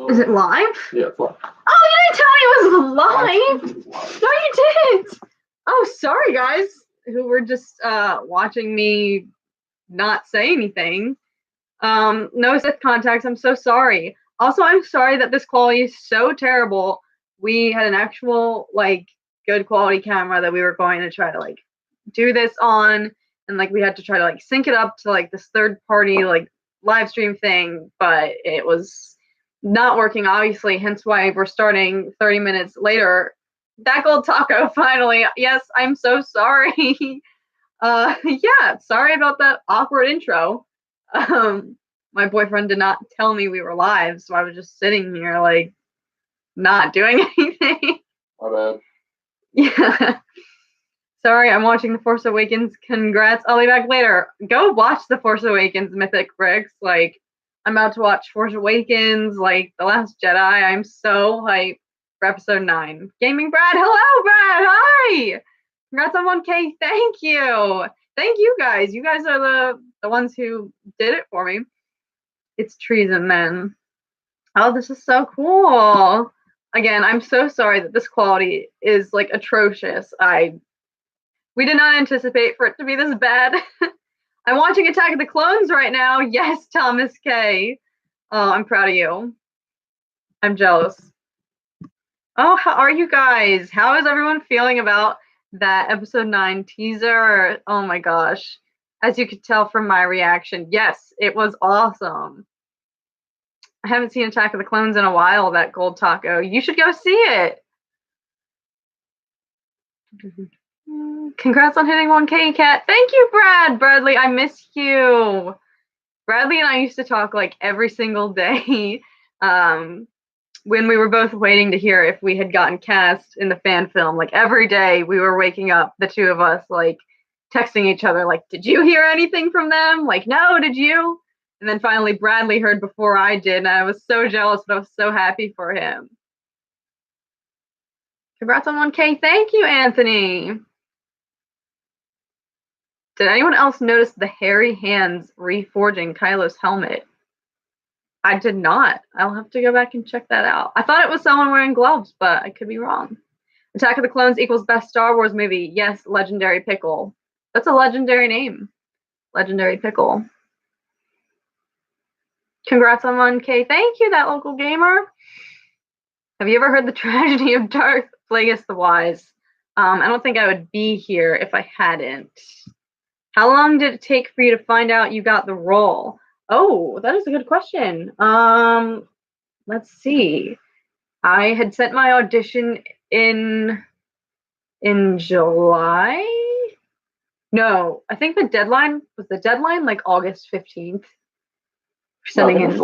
Is it live? Yeah, it's live. Oh, you didn't tell me it was live. No, you didn't. Oh, sorry, guys, who were just watching me not say anything. No Sith contacts. I'm so sorry. Also, I'm sorry that this quality is so terrible. We had an actual good quality camera that we were going to try to do this on, and we had to try to sync it up to this third party live stream thing, but it was not working, obviously, hence why we're starting 30 minutes later. That gold taco, finally. Yes, I'm so sorry. Yeah, sorry about that awkward intro. My boyfriend did not tell me we were live, so I was just sitting here not doing anything. My bad. Yeah. Sorry, I'm watching The Force Awakens. Congrats. I'll be back later. Go watch The Force Awakens, Mythic Bricks. I'm about to watch Force Awakens, The Last Jedi. I'm so hyped for episode 9. Gaming Brad. Hello, Brad. Hi. Congrats on 1K. Thank you. Thank you guys. You guys are the ones who did it for me. It's treason, man. Oh, this is so cool. Again, I'm so sorry that this quality is atrocious. We did not anticipate for it to be this bad. I'm watching Attack of the Clones right now. Yes, Thomas K. Oh, I'm proud of you. I'm jealous. Oh, how are you guys? How is everyone feeling about that episode 9 teaser? Oh my gosh. As you could tell from my reaction, yes, it was awesome. I haven't seen Attack of the Clones in a while, that gold taco. You should go see it. Congrats on hitting 1K, Cat. Thank you, Brad. Bradley, I miss you. Bradley and I used to talk every single day when we were both waiting to hear if we had gotten cast in the fan film. Every day we were waking up, the two of us, texting each other, did you hear anything from them? No, did you? And then finally Bradley heard before I did, and I was so jealous, but I was so happy for him. Congrats on 1K. Thank you, Anthony. Did anyone else notice the hairy hands reforging Kylo's helmet? I did not. I'll have to go back and check that out. I thought it was someone wearing gloves, but I could be wrong. Attack of the Clones equals best Star Wars movie. Yes, Legendary Pickle. That's a legendary name. Legendary Pickle. Congrats on 1K. Thank you, that local gamer. Have you ever heard the tragedy of Darth Plagueis the Wise? I don't think I would be here if I hadn't. How long did it take for you to find out you got the role? Oh, that is a good question. Let's see. I had sent my audition in July. No, I think the deadline was August 15th. Sending in.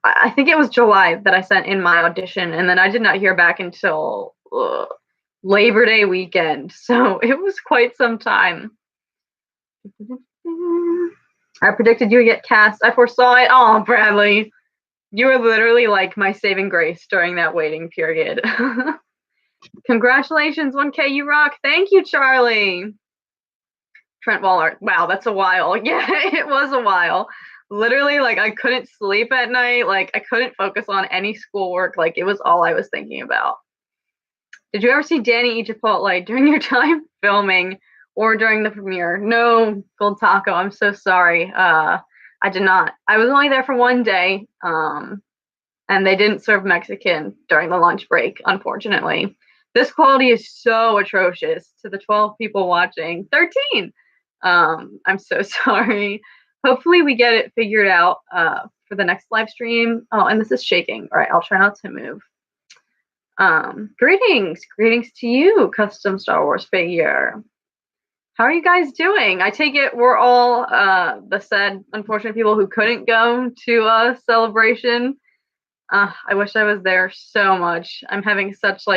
I think it was July that I sent in my audition, and then I did not hear back until Labor Day weekend. So it was quite some time. I predicted you would get cast. I foresaw it. Oh, Bradley, you were literally my saving grace during that waiting period. Congratulations, 1K, you rock. Thank you, Charlie. Trent Waller. Wow, that's a while. Yeah, it was a while. Literally, I couldn't sleep at night. I couldn't focus on any schoolwork. It was all I was thinking about. Did you ever see Danny eat Chipotle during your time filming or during the premiere? No, Gold Taco, I'm so sorry. I did not. I was only there for one day, and they didn't serve Mexican during the lunch break, unfortunately. This quality is so atrocious to the 12 people watching. 13! I'm so sorry. Hopefully we get it figured out for the next live stream. Oh, and this is shaking. All right, I'll try not to move. Greetings to you, custom Star Wars figure. How are you guys doing? I take it we're all the sad, unfortunate people who couldn't go to a celebration. I wish I was there so much. I'm having such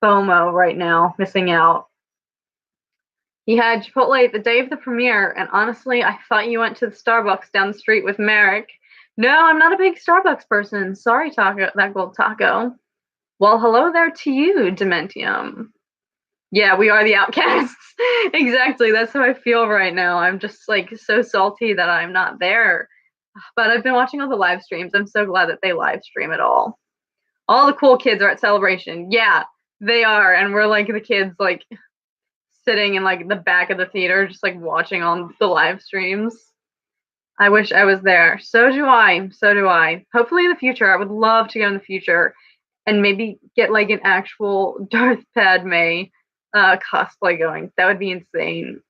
FOMO right now, missing out. He had Chipotle the day of the premiere, and honestly, I thought you went to the Starbucks down the street with Merrick. No, I'm not a big Starbucks person. Sorry, Taco, that gold taco. Well, hello there to you, Dementium. Yeah, we are the outcasts. Exactly, that's how I feel right now. I'm just like so salty that I'm not there. But I've been watching all the live streams. I'm so glad that they live stream it all. All the cool kids are at Celebration. Yeah, they are. And we're like the kids like sitting in like the back of the theater just like watching on the live streams. I wish I was there. So do I. So do I. Hopefully in the future. I would love to go in the future and maybe get like an actual Darth Padme cosplay going. That would be insane.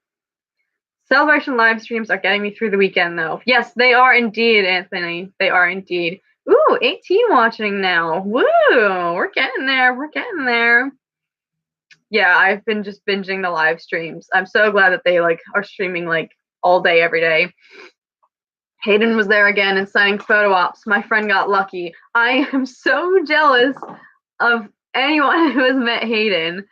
Celebration live streams are getting me through the weekend though. Yes, they are indeed, Anthony. They are indeed. Ooh, 18 watching now. Woo! We're getting there. We're getting there. Yeah, I've been just binging the live streams. I'm so glad that they like are streaming like all day, every day. Hayden was there again and signing photo ops. My friend got lucky. I am so jealous of anyone who has met Hayden.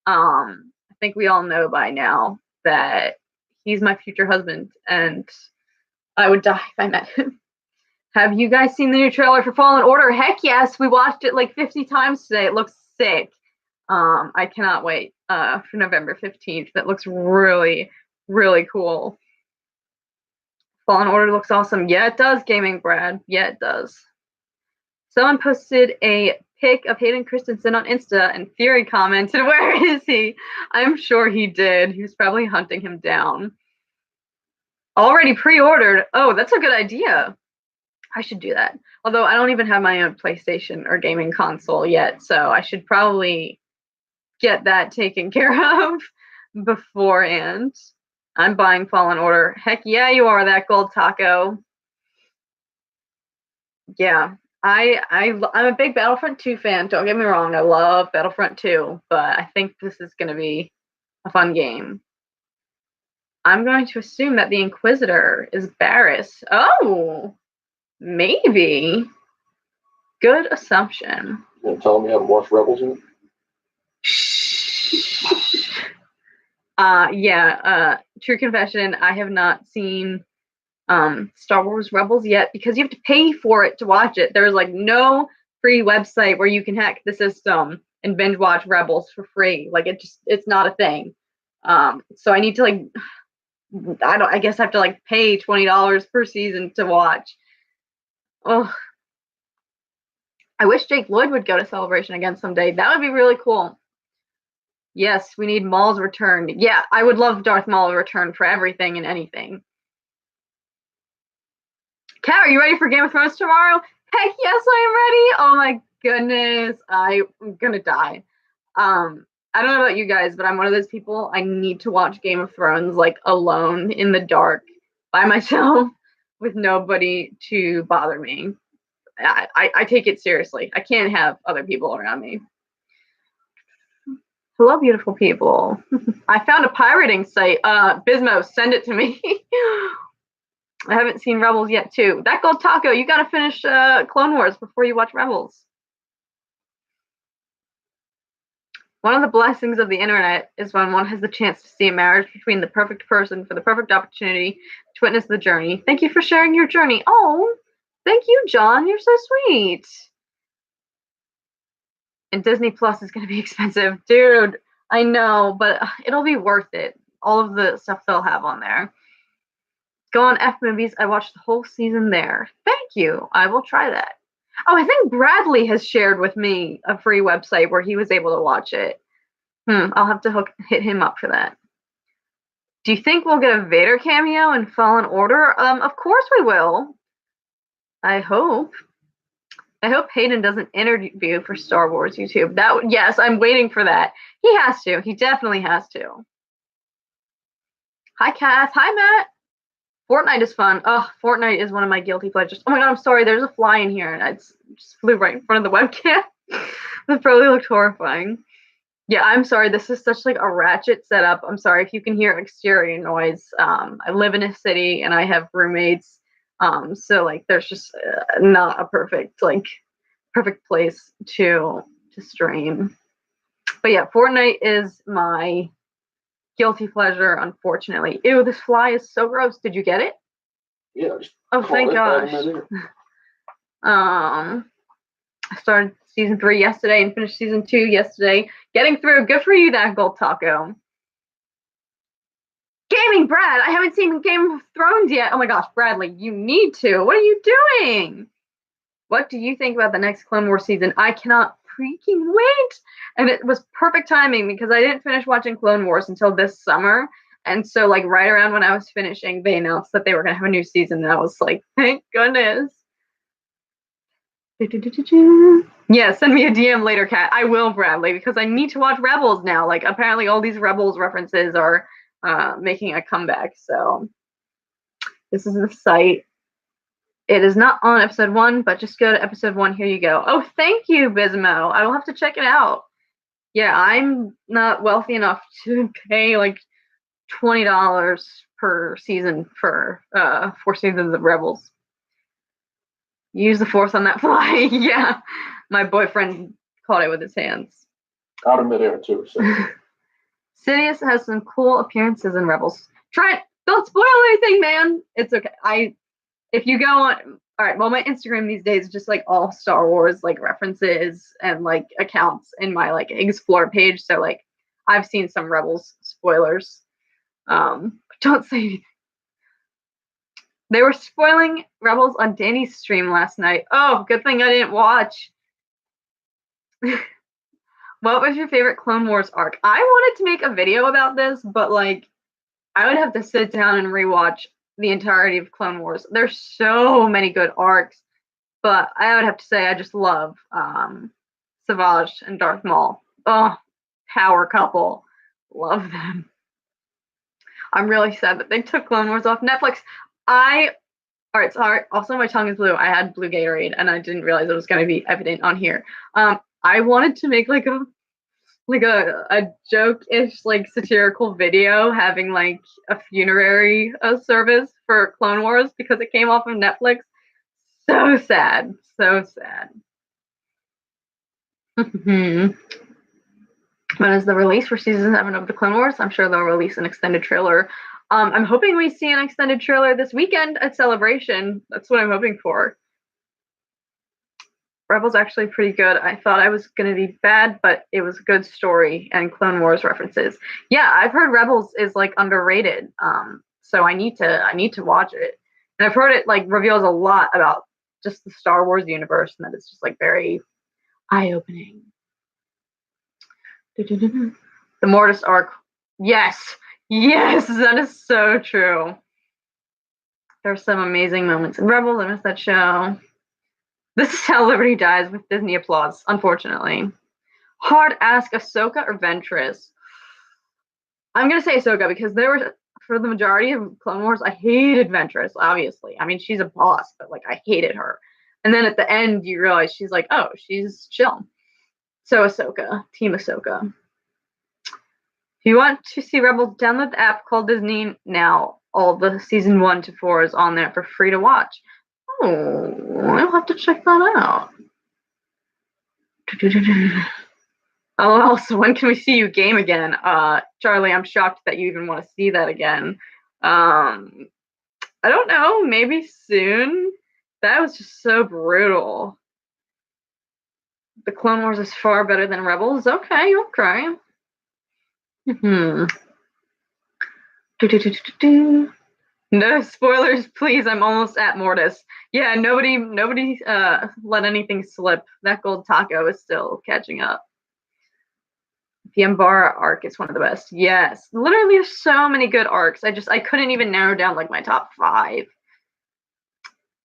I think we all know by now that he's my future husband, and I would die if I met him. Have you guys seen the new trailer for Fallen Order? Heck yes, we watched it like 50 times today. It looks sick. I cannot wait for November 15th. That looks really, really cool. Fallen Order looks awesome. Yeah, it does, Gaming Brad. Yeah, it does. Someone posted a pic of Hayden Christensen on Insta, and Fury commented, "Where is he?" I'm sure he did. He was probably hunting him down. Already pre-ordered. Oh, that's a good idea. I should do that. Although I don't even have my own PlayStation or gaming console yet, so I should probably get that taken care of beforehand. I'm buying Fallen Order. Heck yeah, you are, that gold taco. Yeah, I'm a big Battlefront 2 fan. Don't get me wrong, I love Battlefront 2, but I think this is going to be a fun game. I'm going to assume that the Inquisitor is Barriss. Oh, maybe. Good assumption. You gonna tell me how to watch Rebels yet? True confession, I have not seen Star Wars Rebels yet because you have to pay for it to watch it. There's like no free website where you can hack the system and binge watch Rebels for free. Like it's not a thing. So I need to like I guess I have to like pay $20 per season to watch. Oh, I wish Jake Lloyd would go to Celebration again someday. That would be really cool. Yes, we need Maul's return. Yeah, I would love Darth Maul return for everything and anything. Kat, are you ready for Game of Thrones tomorrow? Heck yes, I am ready. Oh my goodness, I'm gonna die. I don't know about you guys, but I'm one of those people, I need to watch Game of Thrones like alone in the dark by myself with nobody to bother me. I take it seriously. I can't have other people around me. Hello, beautiful people. I found a pirating site. Bismo, send it to me. I haven't seen Rebels yet, too. That gold taco, you gotta finish Clone Wars before you watch Rebels. One of the blessings of the internet is when one has the chance to see a marriage between the perfect person for the perfect opportunity to witness the journey. Thank you for sharing your journey. Oh, thank you, John. You're so sweet. And Disney Plus is going to be expensive. Dude, I know, but it'll be worth it. All of the stuff they'll have on there. Go on F Movies. I watched the whole season there. Thank you. I will try that. Oh, I think Bradley has shared with me a free website where he was able to watch it. I'll have to hit him up for that. Do you think we'll get a Vader cameo in Fallen Order? Of course we will. I hope Hayden doesn't interview for Star Wars YouTube. Yes, I'm waiting for that. He has to. He definitely has to. Hi, Kath. Hi, Matt. Fortnite is fun. Oh, Fortnite is one of my guilty pleasures. Oh my god, I'm sorry. There's a fly in here, and I just flew right in front of the webcam. That probably looked horrifying. Yeah, I'm sorry. This is such like a ratchet setup. I'm sorry if you can hear exterior noise. I live in a city, and I have roommates. So like there's just not a perfect place to stream. But yeah, Fortnite is my guilty pleasure, unfortunately. Ew, this fly is so gross. Did you get it? Yeah. Oh, thank gosh. I started season 3 yesterday and finished season 2 yesterday. Getting through. Good for you, that gold taco. Gaming, Brad. I haven't seen Game of Thrones yet. Oh my gosh, Bradley, you need to. What are you doing? What do you think about the next Clone Wars season? I cannot freaking wait. And it was perfect timing because I didn't finish watching Clone Wars until this summer. And so, like, right around when I was finishing, they announced that they were going to have a new season. And I was like, thank goodness. Yeah, send me a DM later, Kat. I will, Bradley, because I need to watch Rebels now. Like, apparently all these Rebels references are making a comeback. So this is the site. It is not on episode 1, but just go to episode 1. Here you go. Oh, thank you, Bismo. I will have to check it out. Yeah, I'm not wealthy enough to pay like $20 per season for 4 seasons of Rebels. Use the force on that fly. Yeah, my boyfriend caught it with his hands. Out of midair too. So. Sidious has some cool appearances in Rebels. Try it. Don't spoil anything, man. It's okay. If you go on, all right. Well, my Instagram these days is just like all Star Wars like references and like accounts in my like explore page. So like, I've seen some Rebels spoilers. Don't say anything. They were spoiling Rebels on Danny's stream last night. Oh, good thing I didn't watch. What was your favorite Clone Wars arc? I wanted to make a video about this, but like, I would have to sit down and rewatch the entirety of Clone Wars. There's so many good arcs, but I would have to say I just love Savage and Darth Maul. Oh, power couple. Love them. I'm really sad that they took Clone Wars off Netflix. All right, sorry. Also, my tongue is blue. I had blue Gatorade, and I didn't realize it was going to be evident on here. I wanted to make like a joke-ish, like satirical video having like a funerary service for Clone Wars because it came off of Netflix. So sad. So sad. When is the release for season 7 of the Clone Wars? I'm sure they'll release an extended trailer. I'm hoping we see an extended trailer this weekend at Celebration. That's what I'm hoping for. Rebels actually pretty good. I thought I was going to be bad, but it was a good story and Clone Wars references. Yeah, I've heard Rebels is like underrated. So I need to watch it. And I've heard it like reveals a lot about just the Star Wars universe and that it's just like very eye-opening. The Mortis arc. Yes, that is so true. There's some amazing moments in Rebels. I missed that show. This is how Liberty dies with Disney applause, unfortunately. Hard ask, Ahsoka or Ventress? I'm going to say Ahsoka because for the majority of Clone Wars, I hated Ventress, obviously. I mean, she's a boss, but like I hated her. And then at the end, you realize she's like, oh, she's chill. So Ahsoka, Team Ahsoka. If you want to see Rebels, download the app called Disney Now. All the season 1 to 4 is on there for free to watch. Oh, I'll have to check that out. Oh, so when can we see you game again? Charlie, I'm shocked that you even want to see that again. I don't know, maybe soon. That was just so brutal. The Clone Wars is far better than Rebels. Okay. No spoilers, please. I'm almost at Mortis. Yeah, nobody let anything slip. That gold taco is still catching up. The Umbara arc is one of the best. Yes, literally there's so many good arcs. I couldn't even narrow down like my top 5.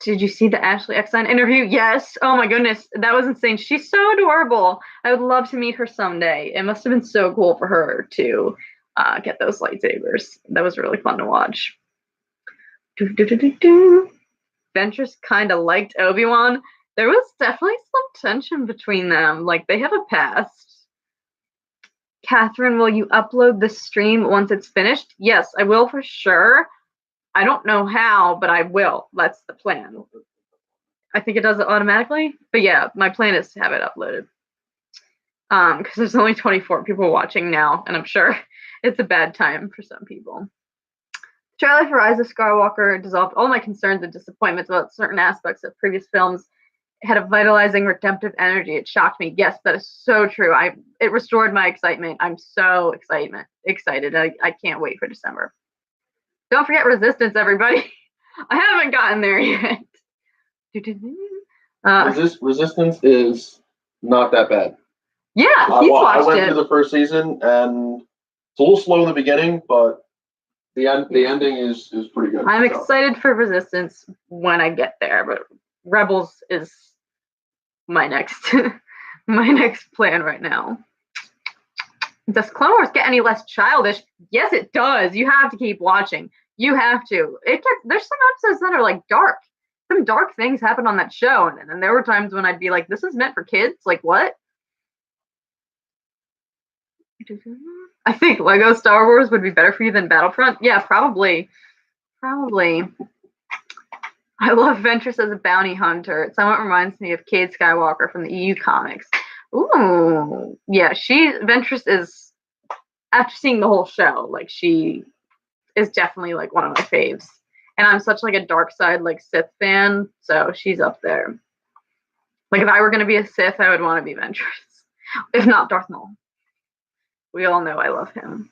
Did you see the Ashley Eckstein interview? Yes. Oh my goodness, that was insane. She's so adorable. I would love to meet her someday. It must have been so cool for her to get those lightsabers. That was really fun to watch. Ventress kind of liked Obi-Wan. There was definitely some tension between them. Like, they have a past. Catherine, will you upload the stream once it's finished? Yes, I will for sure. I don't know how, but I will. That's the plan. I think it does it automatically. But yeah, my plan is to have it uploaded. because there's only 24 people watching now, and I'm sure it's a bad time for some people. The trailer for Rise of Skywalker dissolved all my concerns and disappointments about certain aspects of previous films. It had a vitalizing, redemptive energy. It shocked me. Yes, that is so true. It restored my excitement. I'm so excited. I can't wait for December. Don't forget Resistance, everybody. I haven't gotten there yet. Resistance is not that bad. Yeah, he's watched I went it. through the first season, and it's a little slow in the beginning, but the ending is pretty good. I'm excited for Resistance when I get there, but Rebels is my next my next plan right now. Does Clone Wars get any less childish? Yes, it does. You have to keep watching. You have to. There's some episodes that are like dark. Some dark things happen on that show, and there were times when I'd be like, "This is meant for kids." Like what? I think Lego Star Wars would be better for you than Battlefront. Yeah, probably. Probably. I love Ventress as a bounty hunter. It somewhat reminds me of Cade Skywalker from the EU comics. Ooh, yeah. Ventress is, after seeing the whole show, like she is definitely like one of my faves. And I'm such like a dark side like Sith fan, so she's up there. Like if I were gonna be a Sith, I would want to be Ventress, if not Darth Maul. We all know I love him.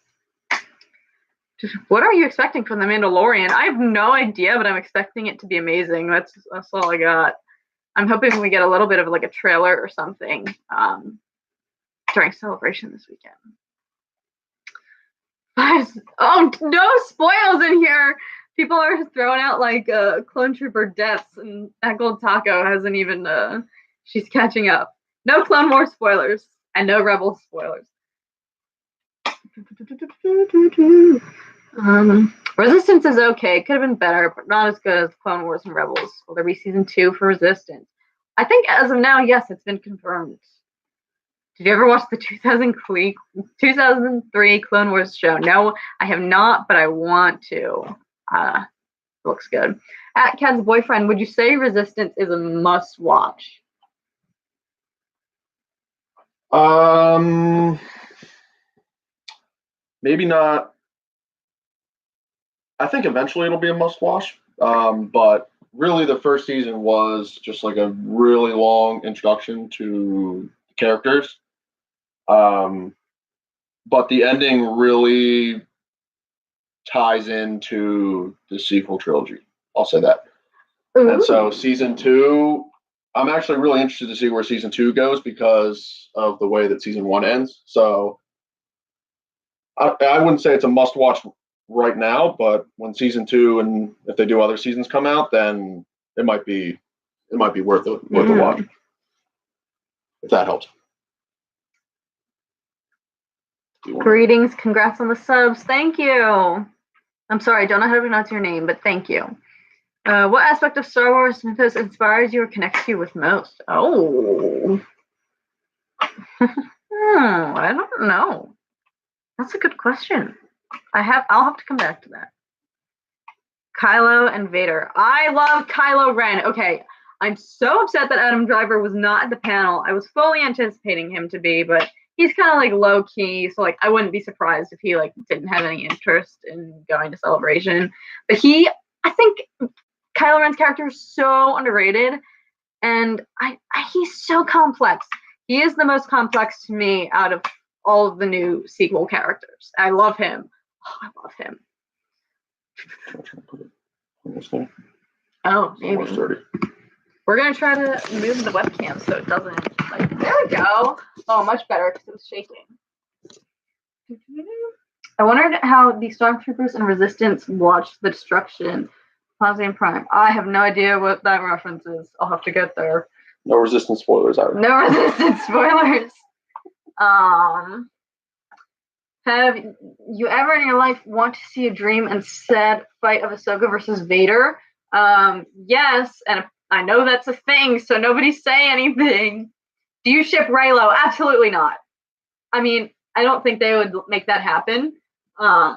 What are you expecting from The Mandalorian? I have no idea, but I'm expecting it to be amazing. That's all I got. I'm hoping we get a little bit of like a trailer or something during Celebration this weekend. Oh, no spoils in here. People are throwing out like clone trooper deaths, and that Gold Taco hasn't even, she's catching up. No Clone Wars spoilers, and no Rebels spoilers. Resistance is okay. Could have been better, but not as good as Clone Wars and Rebels. Will there be season 2 for Resistance? I think as of now, yes, it's been confirmed. Did you ever watch the 2003 Clone Wars show? No, I have not, but I want to. Looks good. At Cad's boyfriend, would you say Resistance is a must-watch? Maybe not. I think eventually it'll be a must-watch, but really the first season was just like a really long introduction to the characters. But the ending really ties into the sequel trilogy. I'll say that. Ooh. And so season 2, I'm actually really interested to see where season 2 goes because of the way that season 1 ends. So I wouldn't say it's a must-watch right now, but when season 2 and if they do other seasons come out, then it might be worth a watch. If that helps. Greetings, congrats on the subs. Thank you. I'm sorry, I don't know how to pronounce your name, but thank you. What aspect of Star Wars mythos inspires you or connects you with most? Oh. I don't know. That's a good question. I'll have to come back to that. Kylo and Vader. I love Kylo Ren. Okay, I'm so upset that Adam Driver was not at the panel. I was fully anticipating him to be, but he's kind of like low key, so like I wouldn't be surprised if he like didn't have any interest in going to Celebration. But I think Kylo Ren's character is so underrated, and he's so complex. He is the most complex to me out of all of the new sequel characters. I love him. Oh, I love him. Oh, maybe. We're gonna try to move the webcam so it doesn't. Like, there we go. Oh, much better because it was shaking. I wondered how the Stormtroopers and Resistance watched the destruction. Plaza Prime. I have no idea what that reference is. I'll have to get there. No Resistance spoilers either. No Resistance spoilers. Have you ever in your life want to see a dream and sad fight of Ahsoka versus Vader? Yes, and I know that's a thing, so nobody say anything. Do you ship Reylo? Absolutely not. I mean, I don't think they would make that happen. I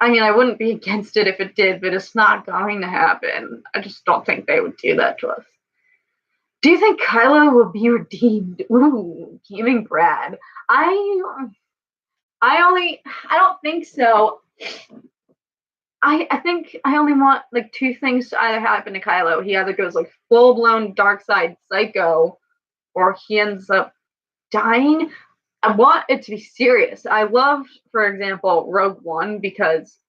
mean, I wouldn't be against it if it did, but it's not going to happen. I just don't think they would do that to us. Do you think Kylo will be redeemed? Ooh, gaming Brad. I don't think so. I think I only want like two things to either happen to Kylo. He either goes like full blown dark side psycho, or he ends up dying. I want it to be serious. I love, for example, Rogue One, because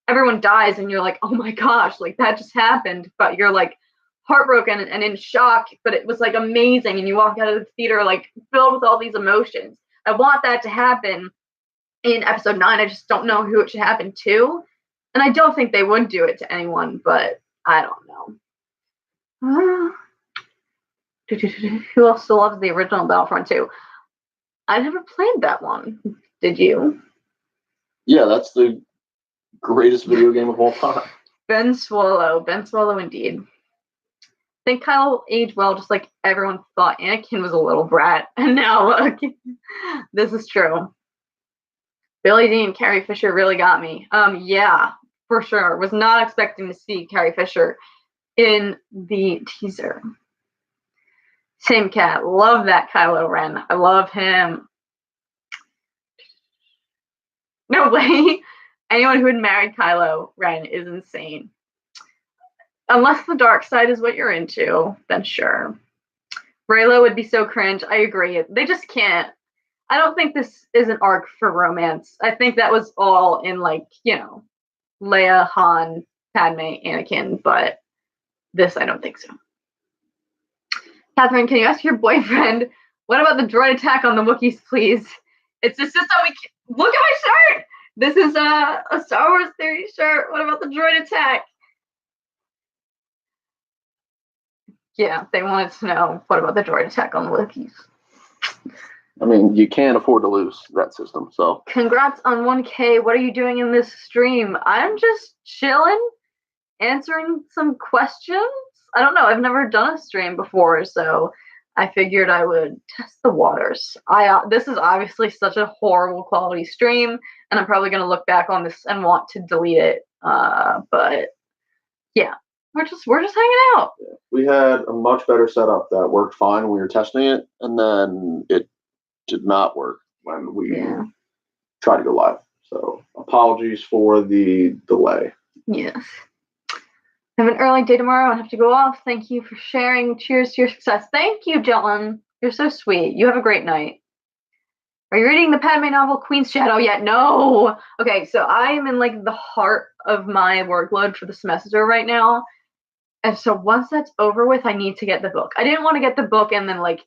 everyone dies and you're like, oh my gosh, like that just happened, but you're like heartbroken and in shock, but it was like amazing, and you walk out of the theater like filled with all these emotions. I want that to happen in episode 9. I just don't know who it should happen to. And I don't think they would do it to anyone, but I don't know. Who else still loves the original Battlefront 2? I never played that one. Did you? Yeah, that's the greatest video game of all time. Ben Swallow indeed. I think Kyle aged well, just like everyone thought Anakin was a little brat. And now, this is true. Billy Dee and Carrie Fisher really got me. Yeah, for sure. Was not expecting to see Carrie Fisher in the teaser. Same cat. Love that Kylo Ren. I love him. No way. Anyone who would marry Kylo Ren is insane. Unless the dark side is what you're into, then sure. Raylo would be so cringe. I agree. They just can't. I don't think this is an arc for romance. I think that was all in, like, Leia, Han, Padme, Anakin, but this I don't think so. Catherine, can you ask your boyfriend, what about the droid attack on the Wookiees, please? It's just so we can, look at my shirt! This is a Star Wars Theory shirt. What about the droid attack? Yeah, they wanted to know, what about the droid attack on the Wookiees? I mean, you can't afford to lose that system, so. Congrats on 1K. What are you doing in this stream? I'm just chilling, answering some questions. I don't know. I've never done a stream before, so I figured I would test the waters. This is obviously such a horrible quality stream, and I'm probably going to look back on this and want to delete it. But yeah, we're just hanging out. We had a much better setup that worked fine when we were testing it, and then it did not work when we tried to go live. So apologies for the delay. Yes. I have an early day tomorrow. I have to go off. Thank you for sharing. Cheers to your success. Thank you, Dylan. You're so sweet. You have a great night. Are you reading the Padme novel Queen's Shadow yet? No. Okay, so I am in like the heart of my workload for the semester right now. And so once that's over with, I need to get the book. I didn't want to get the book and then like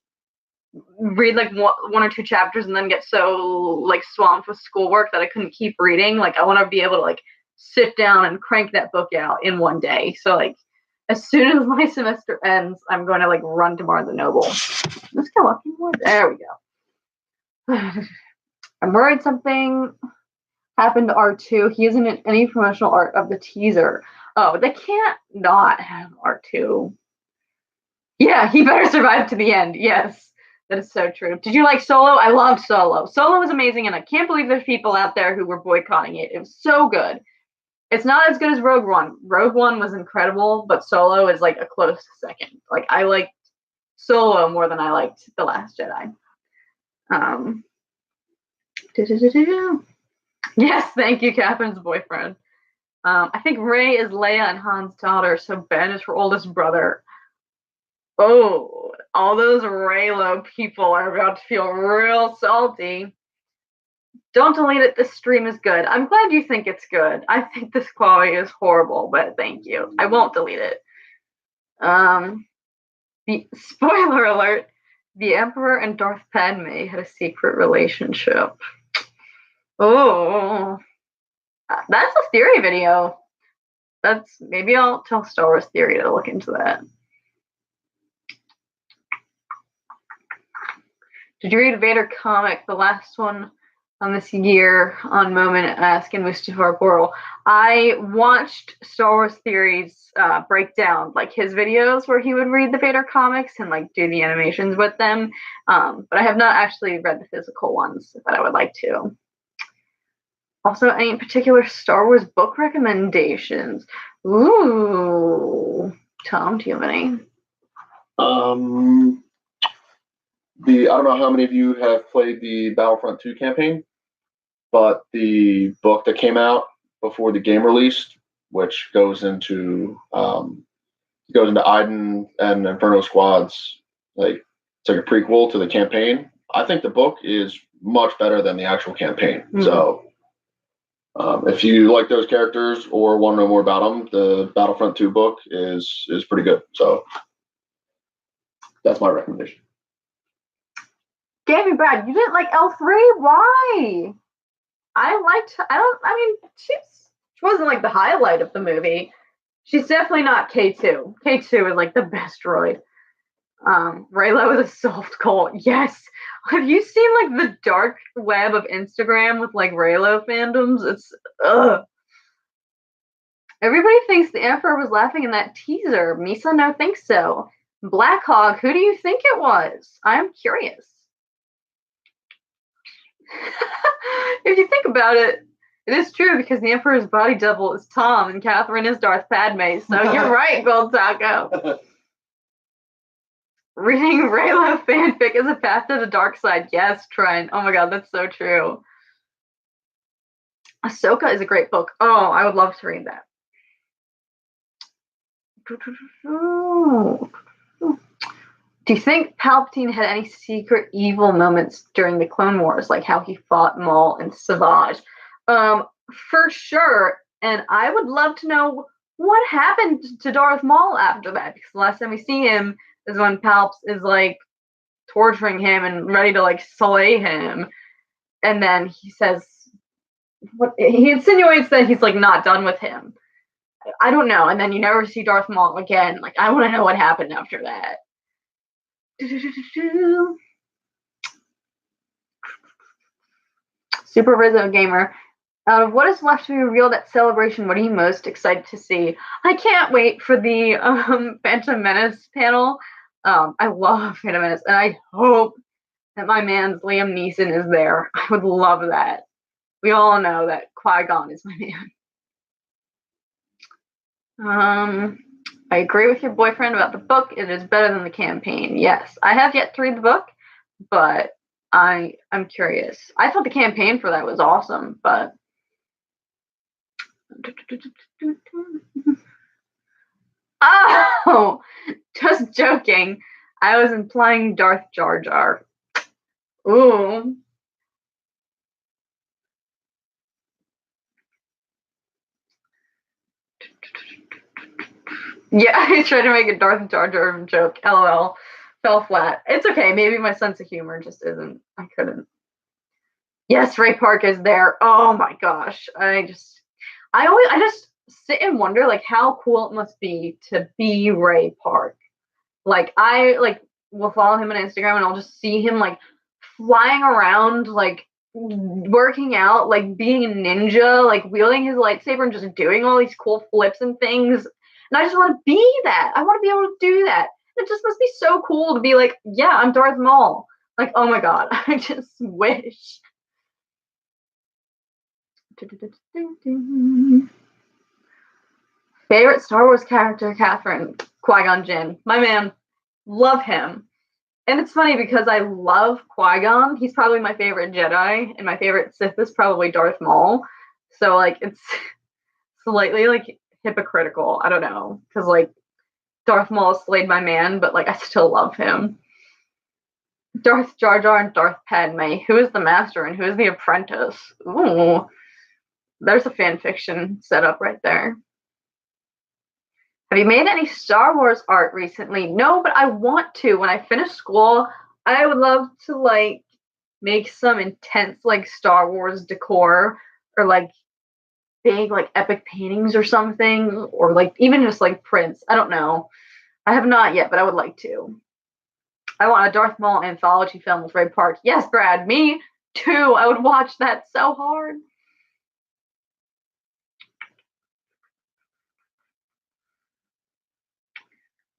read like one or two chapters and then get so like swamped with schoolwork that I couldn't keep reading. Like I want to be able to like sit down and crank that book out in one day. So like as soon as my semester ends, I'm going to like run to Barnes and Noble. Let's go up more. There we go. I'm worried something happened to R2. He isn't in any promotional art of the teaser. Oh, they can't not have R2. Yeah, he better survive to the end. Yes. That is so true. Did you like Solo? I loved Solo. Solo was amazing, and I can't believe there's people out there who were boycotting it. It was so good. It's not as good as Rogue One. Rogue One was incredible, but Solo is like a close second. Like I liked Solo more than I liked The Last Jedi. Yes, thank you, Catherine's boyfriend. I think Rey is Leia and Han's daughter, so Ben is her oldest brother. Oh, all those Raylo people are about to feel real salty. Don't delete it. This stream is good. I'm glad you think it's good. I think this quality is horrible, but thank you. I won't delete it. The spoiler alert, the Emperor and Darth Padme had a secret relationship. Oh, that's a theory video. Maybe I'll tell Star Wars Theory to look into that. Did you read Vader comic, the last one on this year, on Moment Ask and Mustafar Portal? I watched Star Wars Theory's breakdown, like his videos where he would read the Vader comics and like do the animations with them. But I have not actually read the physical ones, but I would like to. Also, any particular Star Wars book recommendations? Ooh, Tom, do you have any? I don't know how many of you have played the Battlefront 2 campaign, but the book that came out before the game released, which goes into Iden and Inferno Squads, like it's like a prequel to the campaign. I think the book is much better than the actual campaign. Mm-hmm. So if you like those characters or want to know more about them, the Battlefront 2 book is pretty good. So that's my recommendation. Damn it, Brad, you didn't like L3? Why? She wasn't like the highlight of the movie. She's definitely not K2. K2 is like the best droid. Reylo is a soft cult. Yes. Have you seen like the dark web of Instagram with like Reylo fandoms? It's ugh. Everybody thinks the Emperor was laughing in that teaser. Misa no thinks so. Black Hog, who do you think it was? I'm curious. If you think about it, it is true because the Emperor's body double is Tom and Catherine is Darth Padme. So you're right, Gold Taco. Reading Reylo fanfic is a path to the dark side. Yes, Trent. Oh my god, that's so true. Ahsoka is a great book. Oh, I would love to read that. Do you think Palpatine had any secret evil moments during the Clone Wars, like how he fought Maul and Savage? For sure. And I would love to know what happened to Darth Maul after that, because the last time we see him is when Palps is like torturing him and ready to like slay him. And then he says, he insinuates that he's like not done with him. I don't know. And then you never see Darth Maul again. Like, I want to know what happened after that. Super Rizzo Gamer. What is left to be revealed at Celebration? What are you most excited to see? I can't wait for the Phantom Menace panel. I love Phantom Menace, and I hope that my man's Liam Neeson is there. I would love that. We all know that Qui-Gon is my man. I agree with your boyfriend about the book. It is better than the campaign. Yes, I have yet to read the book, but I'm curious. I thought the campaign for that was awesome, but oh, just joking. I was implying Darth Jar Jar. Ooh. Yeah, I tried to make a Darth Jar Jar joke. LOL. Fell flat. It's okay. Maybe my sense of humor just isn't. I couldn't. Yes, Ray Park is there. Oh my gosh. I just sit and wonder like how cool it must be to be Ray Park. Like I will follow him on Instagram and I'll just see him like flying around, like working out, like being a ninja, like wielding his lightsaber and just doing all these cool flips and things. And I just want to be that. I want to be able to do that. It just must be so cool to be like, yeah, I'm Darth Maul. Like, oh my god, I just wish. Favorite Star Wars character, Catherine. Qui-Gon Jinn. My man. Love him. And it's funny because I love Qui-Gon. He's probably my favorite Jedi, and my favorite Sith is probably Darth Maul. So, like, it's slightly, like, hypocritical. I don't know. Because, like, Darth Maul slayed my man, but, like, I still love him. Darth Jar Jar and Darth Padme. Who is the master and who is the apprentice? Ooh. There's a fan fiction set up right there. Have you made any Star Wars art recently? No, but I want to. When I finish school, I would love to like make some intense like Star Wars decor or like big like epic paintings or something, or like even just like prints. I don't know. I have not yet, but I would like to. I want a Darth Maul anthology film with Ray Park. Yes, Brad, me too. I would watch that so hard.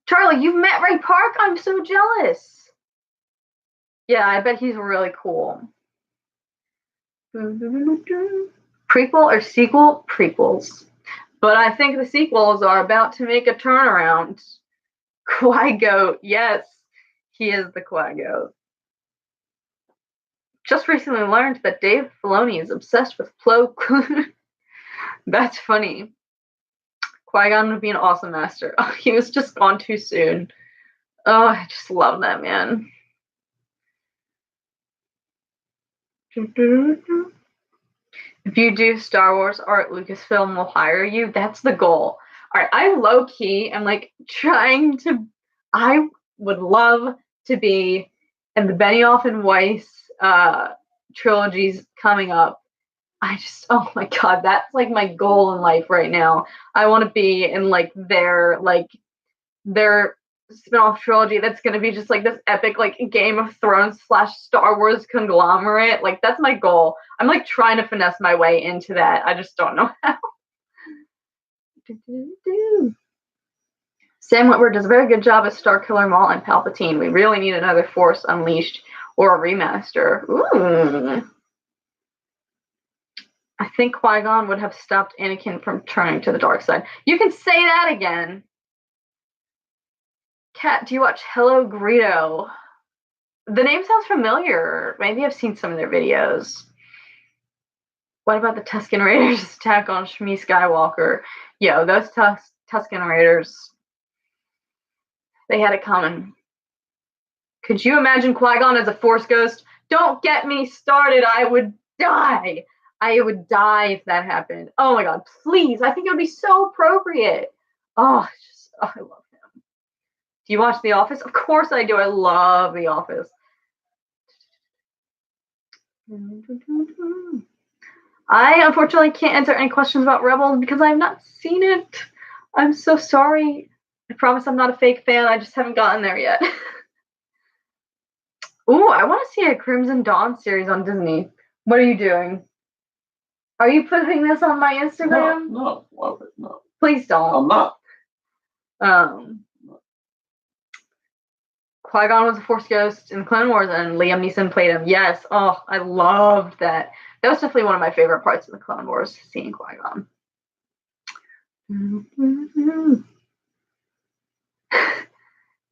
Charlie, you've met Ray Park? I'm so jealous. Yeah, I bet he's really cool. Prequel or sequel? Prequels. But I think the sequels are about to make a turnaround. Qui-Goat. Yes, he is the Qui-Goat. Just recently learned that Dave Filoni is obsessed with Plo Koon. That's funny. Qui-Gon would be an awesome master. Oh, he was just gone too soon. Oh, I just love that man. If you do Star Wars art, Lucasfilm will hire you. That's the goal. All right, I low key am like trying to. I would love to be in the Benioff and Weiss trilogies coming up. I just, oh my god, that's like my goal in life right now. I want to be in like their spin-off trilogy that's going to be just like this epic like Game of Thrones / Star Wars conglomerate. Like that's my goal. I'm like trying to finesse my way into that. I just don't know how. Sam Witwer does a very good job as Starkiller Maul and Palpatine. We really need another Force Unleashed or a remaster. Ooh. I think Qui-Gon would have stopped Anakin from turning to the dark side. You can say that again. Kat, do you watch Hello Greedo? The name sounds familiar. Maybe I've seen some of their videos. What about the Tusken Raiders' attack on Shmi Skywalker? Yo, those Tusken Raiders, they had it coming. Could you imagine Qui-Gon as a Force ghost? Don't get me started. I would die. I would die if that happened. Oh my god, please. I think it would be so appropriate. Oh, I love him. Do you watch The Office? Of course I do. I love The Office. I unfortunately can't answer any questions about Rebels because I have not seen it. I'm so sorry. I promise I'm not a fake fan. I just haven't gotten there yet. Ooh, I want to see a Crimson Dawn series on Disney. What are you doing? Are you putting this on my Instagram? No. Please don't. I'm not. Qui-Gon was a Force ghost in Clone Wars, and Liam Neeson played him. Yes. Oh, I loved that. That was definitely one of my favorite parts of the Clone Wars, seeing Qui-Gon.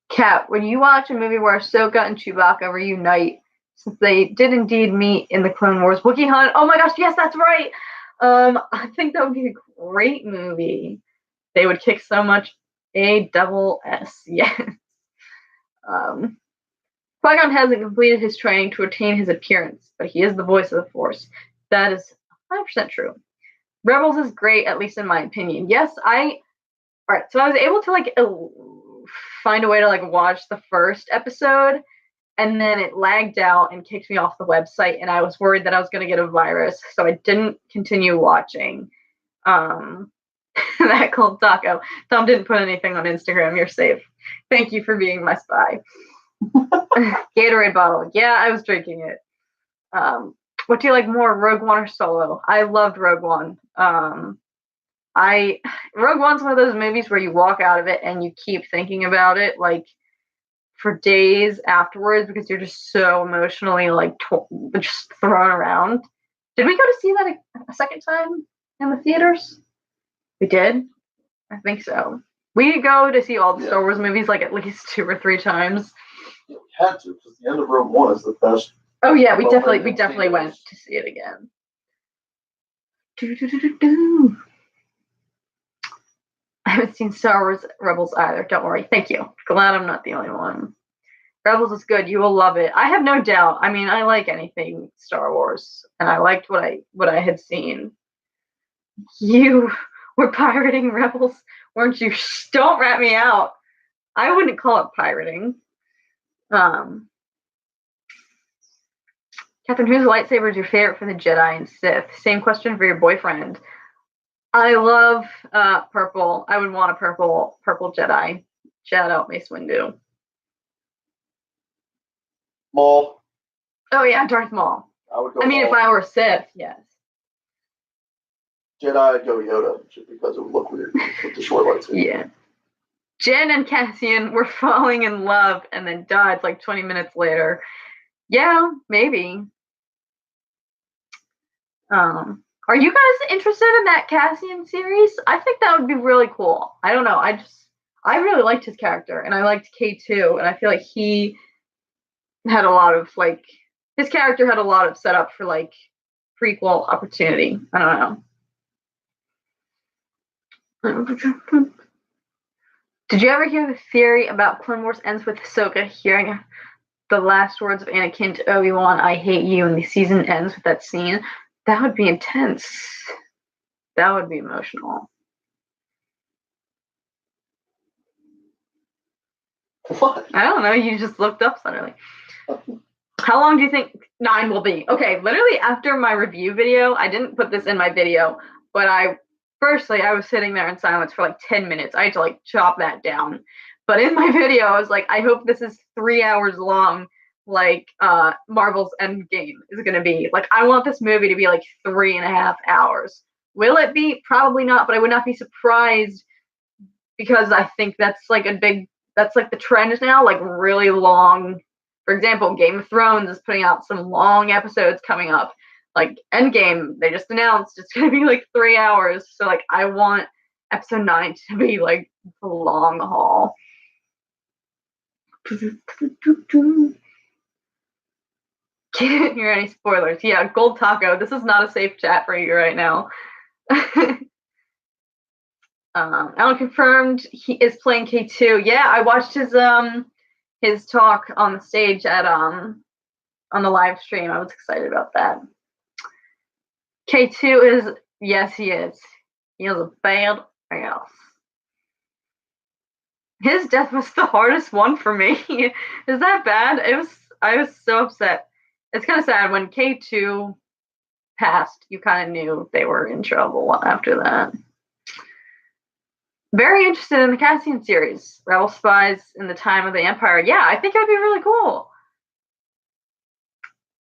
Kat, when you watch a movie where Ahsoka and Chewbacca reunite, since they did indeed meet in the Clone Wars, Wookiee Hunt. Oh my gosh, yes, that's right. I think that would be a great movie. They would kick so much ASS. Yes. Qui-Gon hasn't completed his training to attain his appearance, but he is the voice of the Force. That is 100% true. Rebels is great, at least in my opinion. Yes, alright, so I was able to like find a way to like watch the first episode, and then it lagged out and kicked me off the website, and I was worried that I was going to get a virus, so I didn't continue watching. That cold taco. Tom didn't put anything on Instagram. You're safe. Thank you for being my spy. Gatorade bottle. Yeah, I was drinking it. What do you like more, Rogue One or Solo? I loved Rogue One. Rogue One's one of those movies where you walk out of it and you keep thinking about it like for days afterwards because you're just so emotionally like just thrown around. Did we go to see that a second time in the theaters? We did? I think so. We go to see all the Star Wars movies like at least 2 or 3 times. Yeah, we had to, because the end of Rogue One is the best. Oh yeah, we definitely went to see it again. I haven't seen Star Wars Rebels either. Don't worry. Thank you. Glad I'm not the only one. Rebels is good. You will love it. I have no doubt. I mean, I like anything Star Wars, and I liked what I had seen. You were pirating Rebels, weren't you? Don't rat me out. I wouldn't call it pirating. Catherine, whose lightsaber is your favorite from the Jedi and Sith? Same question for your boyfriend. I love purple. I would want a purple Jedi. Shout out Mace Windu. Maul. Oh yeah, Darth Maul. I mean, Maul. If I were Sith, yes. Jedi, I'd go Yoda, just because it would look weird with the short lightsaber. Yeah. Jen and Cassian were falling in love and then died like 20 minutes later. Yeah, maybe. Are you guys interested in that Cassian series? I think that would be really cool. I don't know. I really liked his character, and I liked K2, and I feel like he had a lot of like his character had a lot of setup for like prequel opportunity. I don't know. Did you ever hear the theory about Clone Wars ends with Ahsoka hearing the last words of Anakin to Obi-Wan, "I hate you," and the season ends with that scene? That would be intense. That would be emotional. What? I don't know. You just looked up suddenly. How long do you think 9 will be? Okay, literally after my review video, I didn't put this in my video, but I was sitting there in silence for like 10 minutes. I had to like chop that down. But in my video, I was like, I hope this is 3 hours long, like Marvel's Endgame is gonna be. Like, I want this movie to be like 3.5 hours. Will it be? Probably not, but I would not be surprised, because I think that's like the trend now, like really long. For example, Game of Thrones is putting out some long episodes coming up. Like Endgame, they just announced it's gonna be like 3 hours. So like I want episode 9 to be like the long haul. Can't hear any spoilers. Yeah, Gold Taco, this is not a safe chat for you right now. Alan confirmed he is playing K2. Yeah, I watched his talk on the stage at on the live stream. I was excited about that. K2 is, yes, he is. He is a bad ass. His death was the hardest one for me. Is that bad? I was so upset. It's kind of sad when K2 passed. You kind of knew they were in trouble after that. Very interested in the Cassian series, Rebel Spies in the Time of the Empire. Yeah, I think it would be really cool.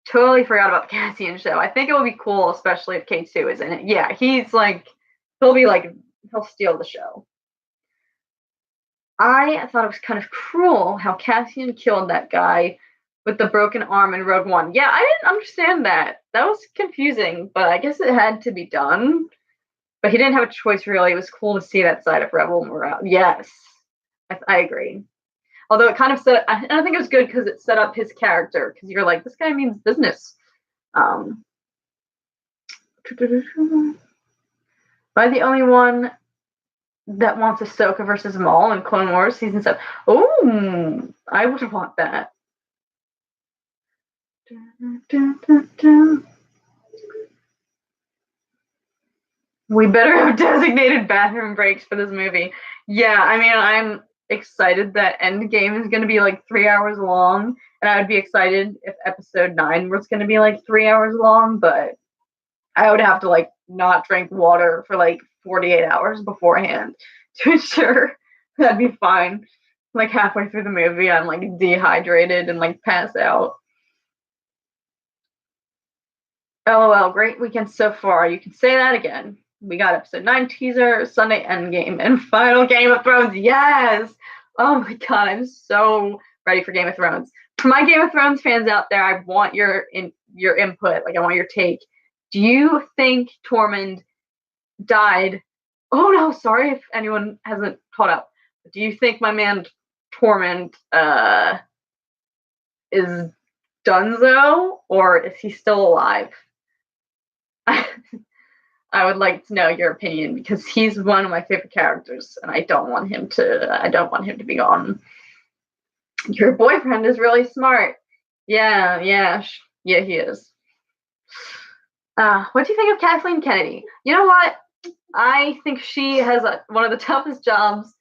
Totally forgot about the Cassian show. I think it would be cool, especially if K2 is in it. Yeah, he's like, he'll steal the show. I thought it was kind of cruel how Cassian killed that guy with the broken arm in Rogue One. Yeah, I didn't understand that. That was confusing, but I guess it had to be done. But he didn't have a choice, really. It was cool to see that side of Rebel morale. Yes, I agree. Although it kind of I think it was good because it set up his character, because you're like, this guy means business. Am I the only one that wants Ahsoka versus Maul in Clone Wars season 7? Oh, I would want that. We better have designated bathroom breaks for this movie. Yeah, I mean, I'm excited that Endgame is going to be like 3 hours long, and I would be excited if episode 9 was going to be like 3 hours long, but I would have to like not drink water for like 48 hours beforehand to ensure that'd be fine. Like halfway through the movie, I'm like dehydrated and like pass out. LOL, great weekend so far. You can say that again. We got episode 9 teaser, Sunday Endgame, and final Game of Thrones. Yes! Oh my god, I'm so ready for Game of Thrones. For my Game of Thrones fans out there, I want your input. Like, I want your take. Do you think Tormund died? Oh no, sorry if anyone hasn't caught up. Do you think my man Tormund is donezo, or is he still alive? I would like to know your opinion, because he's one of my favorite characters, and I don't want him to be gone. Your boyfriend is really smart. Yeah, he is. What do you think of Kathleen Kennedy? You know what? I think she has one of the toughest jobs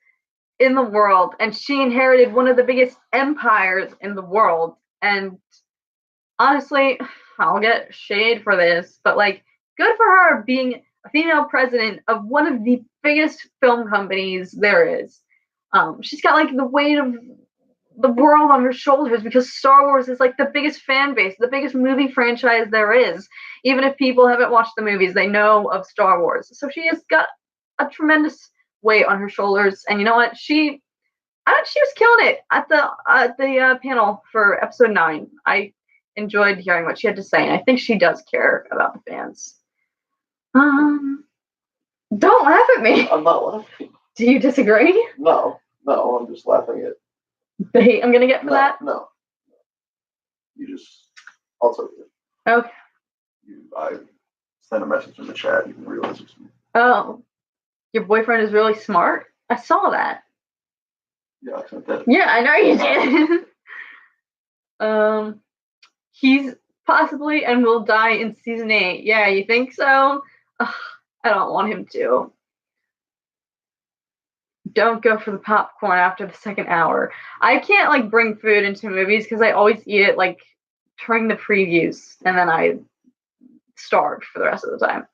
in the world, and she inherited one of the biggest empires in the world. And honestly, I'll get shade for this, but like, good for her being a female president of one of the biggest film companies there is. She's got like the weight of the world on her shoulders, because Star Wars is like the biggest fan base, the biggest movie franchise there is. Even if people haven't watched the movies, they know of Star Wars. So she has got a tremendous weight on her shoulders. And you know what? She was killing it at the panel for episode 9. I enjoyed hearing what she had to say, and I think she does care about the fans. Don't laugh at me. I'm not laughing. Do you disagree? No. No, I'm just laughing at. The hate I'm gonna get for that? No. You just. I'll tell you. Okay. I sent a message in the chat. You can realize it's me. Oh. Your boyfriend is really smart? I saw that. Yeah, I sent that. Yeah, I know you did. He's possibly and will die in season 8. Yeah, you think so? Ugh, I don't want him to. Don't go for the popcorn after the second hour. I can't like bring food into movies because I always eat it like during the previews and then I starve for the rest of the time.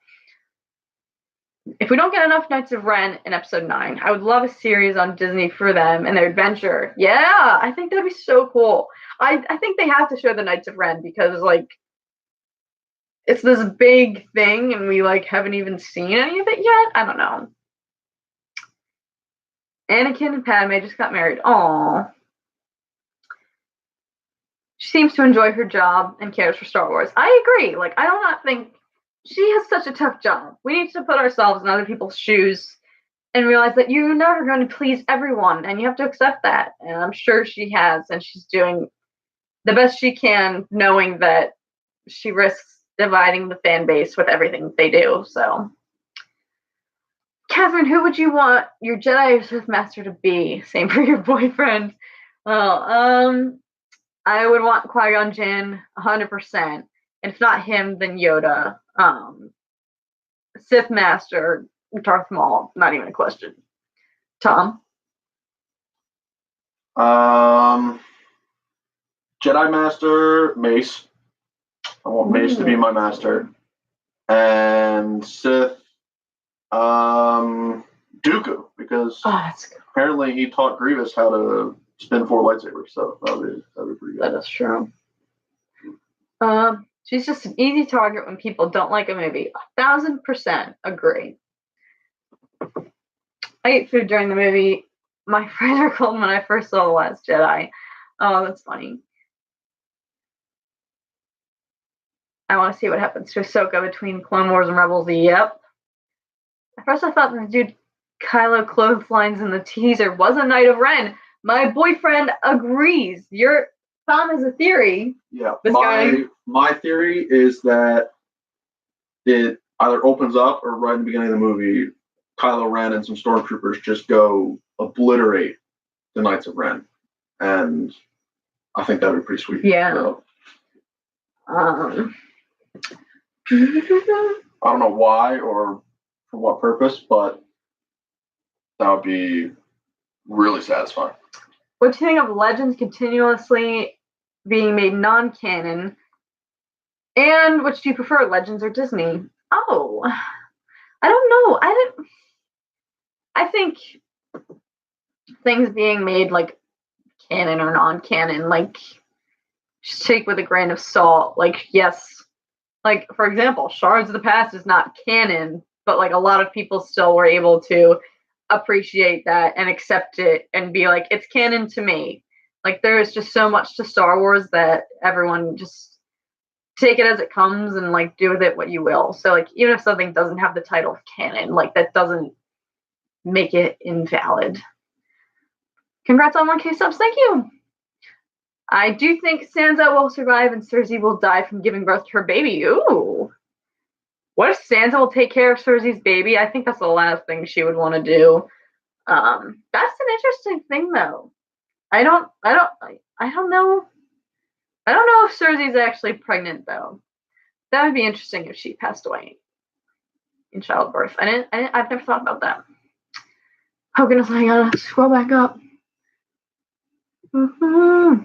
If we don't get enough Knights of Ren in episode 9, I would love a series on Disney for them and their adventure. Yeah, I think that'd be so cool. I think they have to show the Knights of Ren because like it's this big thing and we like haven't even seen any of it yet. I don't know. Anakin and Padme just got married. Aww. She seems to enjoy her job and cares for Star Wars. I agree. Like, I do not think she has such a tough job. We need to put ourselves in other people's shoes and realize that you're never going to please everyone and you have to accept that. And I'm sure she has, and she's doing the best she can, knowing that she risks dividing the fan base with everything they do. So, Catherine, who would you want your Jedi or Sith Master to be? Same for your boyfriend. Well, I would want Qui-Gon Jinn 100%. And if not him, then Yoda. Sith Master, Darth Maul, not even a question. Tom? Jedi Master, Mace. I want Mace to be my master. And Sith, Dooku, because apparently he taught Grievous how to spin 4 lightsabers, so that'd be pretty good. That is true. She's just an easy target when people don't like a movie. 1,000% agree. I ate food during the movie. My friends recalled when I first saw The Last Jedi. Oh, that's funny. I want to see what happens to Ahsoka between Clone Wars and Rebels. Yep. At first I thought the dude Kylo clotheslines in the teaser was a Knight of Ren. My boyfriend agrees. Tom has a theory. Yeah. My theory is that it either opens up or right in the beginning of the movie, Kylo Ren and some stormtroopers just go obliterate the Knights of Ren. And I think that would be pretty sweet. Yeah. So, I don't know why or for what purpose, but that would be really satisfying. What do you think of Legends continuously being made non-canon? And which do you prefer, Legends or Disney? Oh, I don't know. I think things being made like canon or non-canon, like just take with a grain of salt. Like, yes, like for example, Shards of the Past is not canon, but like a lot of people still were able to appreciate that and accept it and be like, it's canon to me. Like there is just so much to Star Wars that everyone just take it as it comes and like do with it what you will. So like even if something doesn't have the title of canon, like that doesn't make it invalid. Congrats on 1K subs, thank you. I do think Sansa will survive and Cersei will die from giving birth to her baby. Ooh. What if Sansa will take care of Cersei's baby? I think that's the last thing she would want to do. That's an interesting thing though. I don't know. I don't know if Cersei's actually pregnant though. That would be interesting if she passed away in childbirth. I've never thought about that. Oh goodness, I gotta scroll back up. Mm-hmm.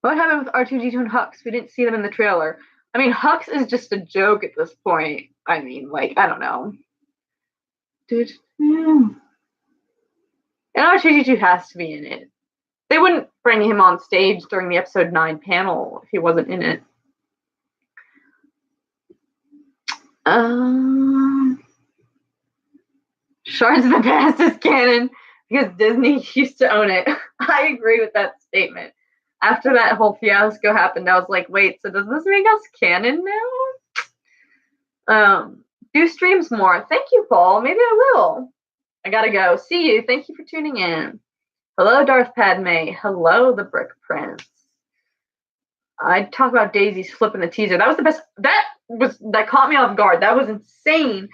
What happened with R2-D2 and Hux? We didn't see them in the trailer. I mean, Hux is just a joke at this point. I mean, like, I don't know. Dude. And R2-D2 has to be in it. They wouldn't bring him on stage during the episode 9 panel if he wasn't in it. Shards of the Past is canon because Disney used to own it. I agree with that statement. After that whole fiasco happened, I was like, wait, so does this make us canon now? Do streams more. Thank you, Paul. Maybe I will. I gotta go. See you. Thank you for tuning in. Hello, Darth Padme. Hello, the Brick Prince. I talk about Daisy's flipping the teaser. That was the best. That caught me off guard. That was insane,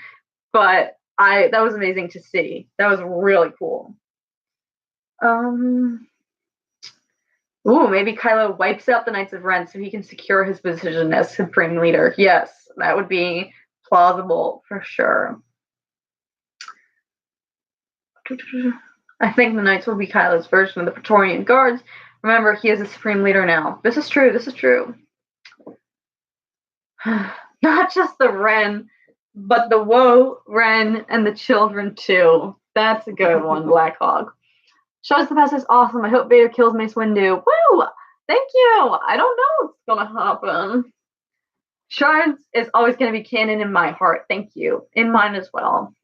but that was amazing to see. That was really cool. Ooh, maybe Kylo wipes out the Knights of Ren so he can secure his position as Supreme Leader. Yes, that would be plausible for sure. I think the Knights will be Kylo's version of the Praetorian Guards. Remember, he is a Supreme Leader now. This is true. This is true. Not just the Ren, but the Woe, Ren, and the children too. That's a good one, Black Hog. Shows the Past is awesome. I hope Vader kills Mace Windu. Woo! Thank you! I don't know what's gonna happen. Shards is always gonna be canon in my heart. Thank you. In mine as well.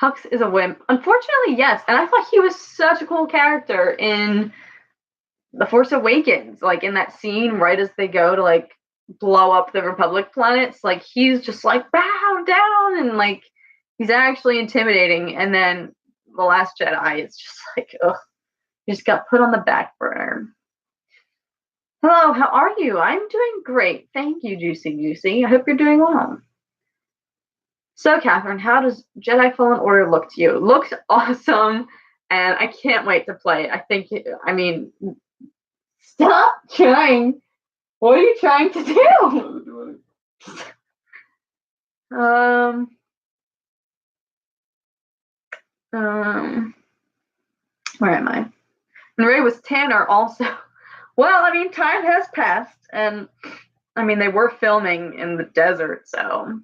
Hux is a wimp. Unfortunately, yes. And I thought he was such a cool character in The Force Awakens. Like, in that scene right as they go to, like, blow up the Republic planets. Like, he's just like, bow down! And, like, he's actually intimidating. And then The Last Jedi is just like, ugh. He just got put on the back burner. Hello, how are you? I'm doing great. Thank you, Juicy Juicy. I hope you're doing well. So, Catherine, how does Jedi Fallen Order look to you? It looks awesome, and I can't wait to play. Stop trying. What are you trying to do? Where am I? And Ray was Tanner also. Well, time has passed, and they were filming in the desert, so.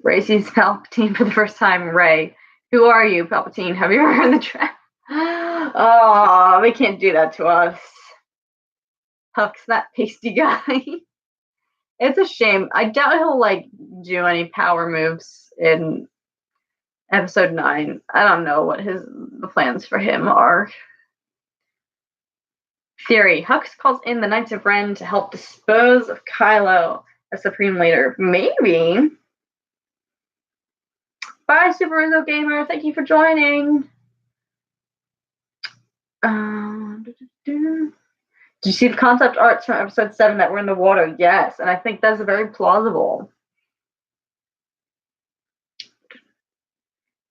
Ray sees Palpatine for the first time. Ray, who are you, Palpatine? Have you ever heard the track? Oh, they can't do that to us. Hux, that pasty guy. It's a shame. I doubt he'll do any power moves in episode 9. I don't know what the plans for him are. Theory. Hux calls in the Knights of Ren to help dispose of Kylo as Supreme Leader. Maybe. Bye, Super Rizzo Gamer. Thank you for joining. Did you see the concept arts from episode 7 that were in the water? Yes, and I think that's very plausible.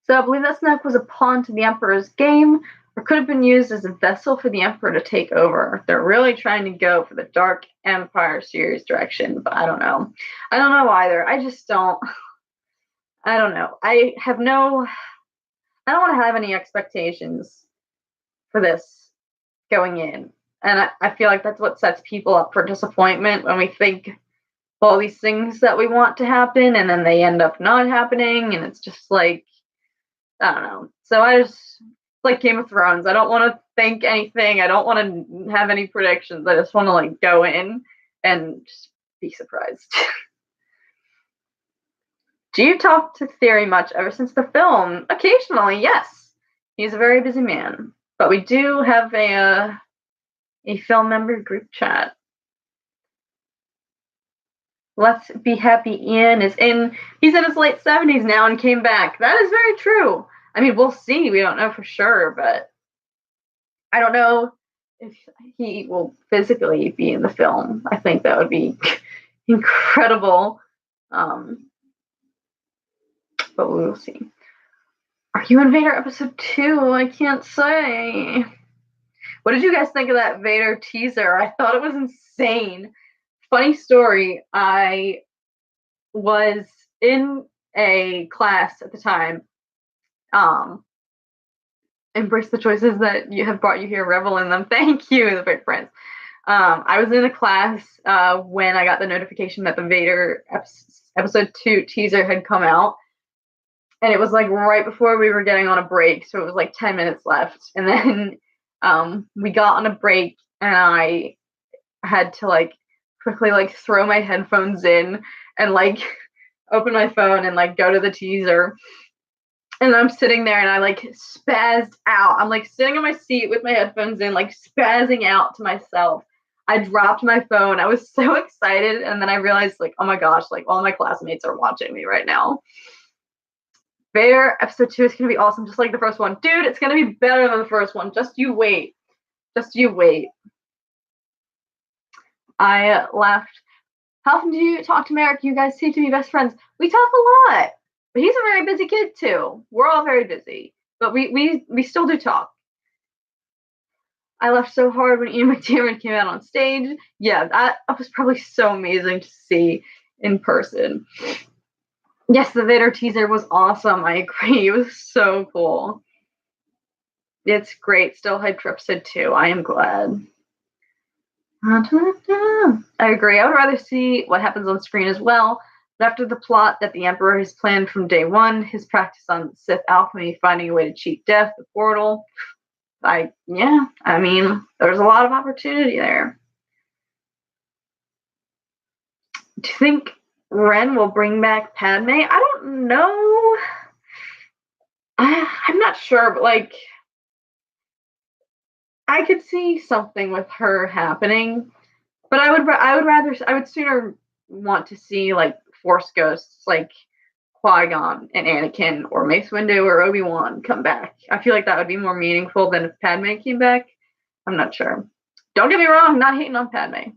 So I believe that Snoke was a pawn to the Emperor's game, or could have been used as a vessel for the Emperor to take over. They're really trying to go for the Dark Empire series direction, but I don't know. I don't know either. I just don't. I don't know. I don't want to have any expectations for this going in. And I feel like that's what sets people up for disappointment when we think all these things that we want to happen and then they end up not happening. And it's just like, I don't know. So I just, like Game of Thrones, I don't want to think anything. I don't want to have any predictions. I just want to go in and just be surprised. Do you talk to Theory much ever since the film? Occasionally, yes. He's a very busy man. But we do have a film member group chat. Let's Be Happy Ian is in. He's in his late 70s now and came back. That is very true. We'll see. We don't know for sure, but I don't know if he will physically be in the film. I think that would be incredible. But we will see. Are you in Vader episode 2? I can't say. What did you guys think of that Vader teaser? I thought it was insane. Funny story. I was in a class at the time. Embrace the choices that you have brought you here. Revel in them. Thank you, the big friends. I was in a class when I got the notification that the Vader episode 2 teaser had come out. And it was right before we were getting on a break. So it was 10 minutes left. And then we got on a break and I had to quickly throw my headphones in and open my phone and go to the teaser. And I'm sitting there and I spazzed out. I'm sitting in my seat with my headphones in, spazzing out to myself. I dropped my phone. I was so excited, and then I realized, like, oh my gosh, like all my classmates are watching me right now. Vader episode 2 is gonna be awesome, just like the first one. Dude, it's gonna be better than the first one. Just you wait. Just you wait. I laughed. How often do you talk to Merrick? You guys seem to be best friends. We talk a lot. But he's a very busy kid too. We're all very busy. But we still do talk. I laughed so hard when Ian McDiarmid came out on stage. Yeah, that was probably so amazing to see in person. Yes, the Vader teaser was awesome. I agree. It was so cool. It's great. Still hyped for episode 2. I am glad. I agree. I would rather see what happens on screen as well. But after the plot that the Emperor has planned from day one, his practice on Sith alchemy, finding a way to cheat death, the portal, I mean, there's a lot of opportunity there. Do you think Ren will bring back Padme? I don't know. I'm not sure, but like, I could see something with her happening, but I would sooner want to see like Force ghosts like Qui-Gon and Anakin or Mace Windu or Obi-Wan come back. I feel like that would be more meaningful than if Padme came back. I'm not sure. Don't get me wrong, not hating on Padme.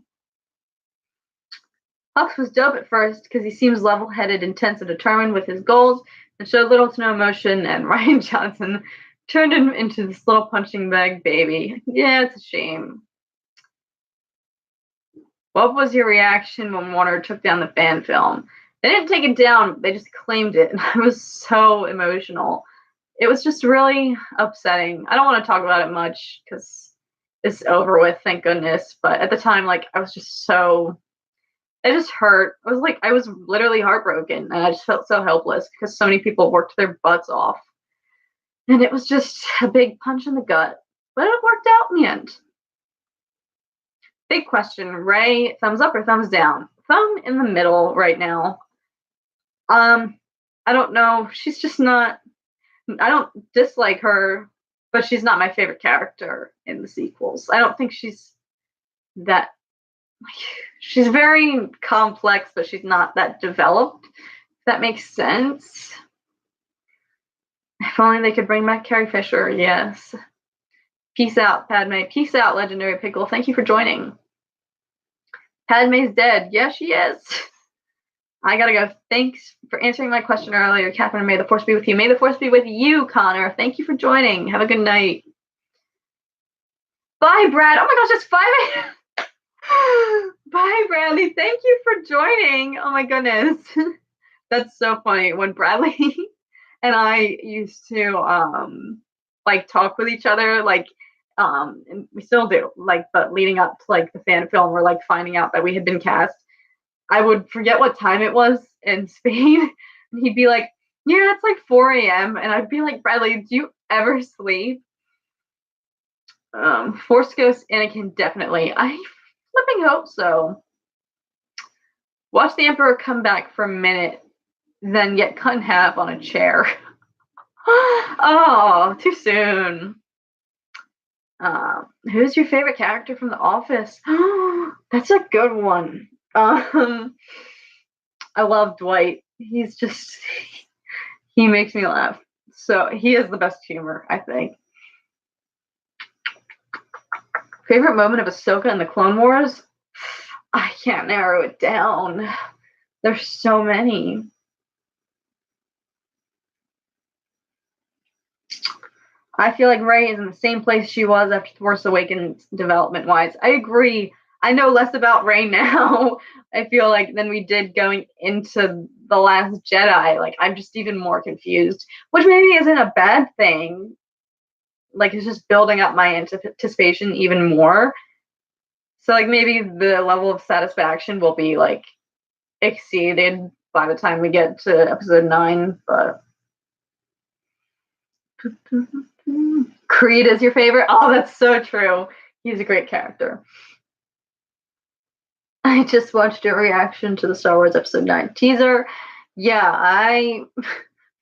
Hux was dope at first because he seems level-headed, intense, and determined with his goals and showed little to no emotion, and Rian Johnson turned him into this little punching bag baby. Yeah, it's a shame. What was your reaction when Warner took down the fan film? They didn't take it down, they just claimed it, and I was so emotional. It was just really upsetting. I don't want to talk about it much because it's over with, thank goodness, but at the time, like, I was just so... It just hurt. I was literally heartbroken, and I just felt so helpless because so many people worked their butts off. And it was just a big punch in the gut, but it worked out in the end. Big question, Rey, thumbs up or thumbs down? Thumb in the middle right now. I don't know. She's just not, I don't dislike her, but she's not my favorite character in the sequels. I don't think she's that, she's very complex, but she's not that developed, if that makes sense. If only they could bring back Carrie Fisher, yes. Peace out, Padme. Peace out, Legendary Pickle. Thank you for joining. Padme's dead. Yeah, she is. I gotta go. Thanks for answering my question earlier, Catherine. May the Force be with you. May the Force be with you, Connor. Thank you for joining. Have a good night. Bye, Brad. Oh my gosh, it's 5 a.m. Bye, Bradley. Thank you for joining. Oh my goodness. That's so funny. When Bradley and I used to like talk with each other, like and we still do, like, but leading up to like the fan film, we're like finding out that we had been cast. I would forget what time it was in Spain, and he'd be like, yeah, it's like 4 a.m. And I'd be like, Bradley, do you ever sleep? Force Ghost Anakin, definitely. I flipping hope so. Watch the Emperor come back for a minute, then get cut in half on a chair. Oh, too soon. Who's your favorite character from The Office? That's a good one. I love Dwight. He's just, he makes me laugh. So he has the best humor, I think. Favorite moment of Ahsoka in the Clone Wars? I can't narrow it down. There's so many. I feel like Rey is in the same place she was after Force Awakens development-wise. I agree. I know less about Rey now, I feel like, than we did going into The Last Jedi. Like, I'm just even more confused, which maybe isn't a bad thing. Like, it's just building up my anticipation even more. So, like, maybe the level of satisfaction will be, like, exceeded by the time we get to episode 9, but... Creed is your favorite? Oh, that's so true. He's a great character. I just watched a reaction to the Star Wars Episode 9 teaser. Yeah, I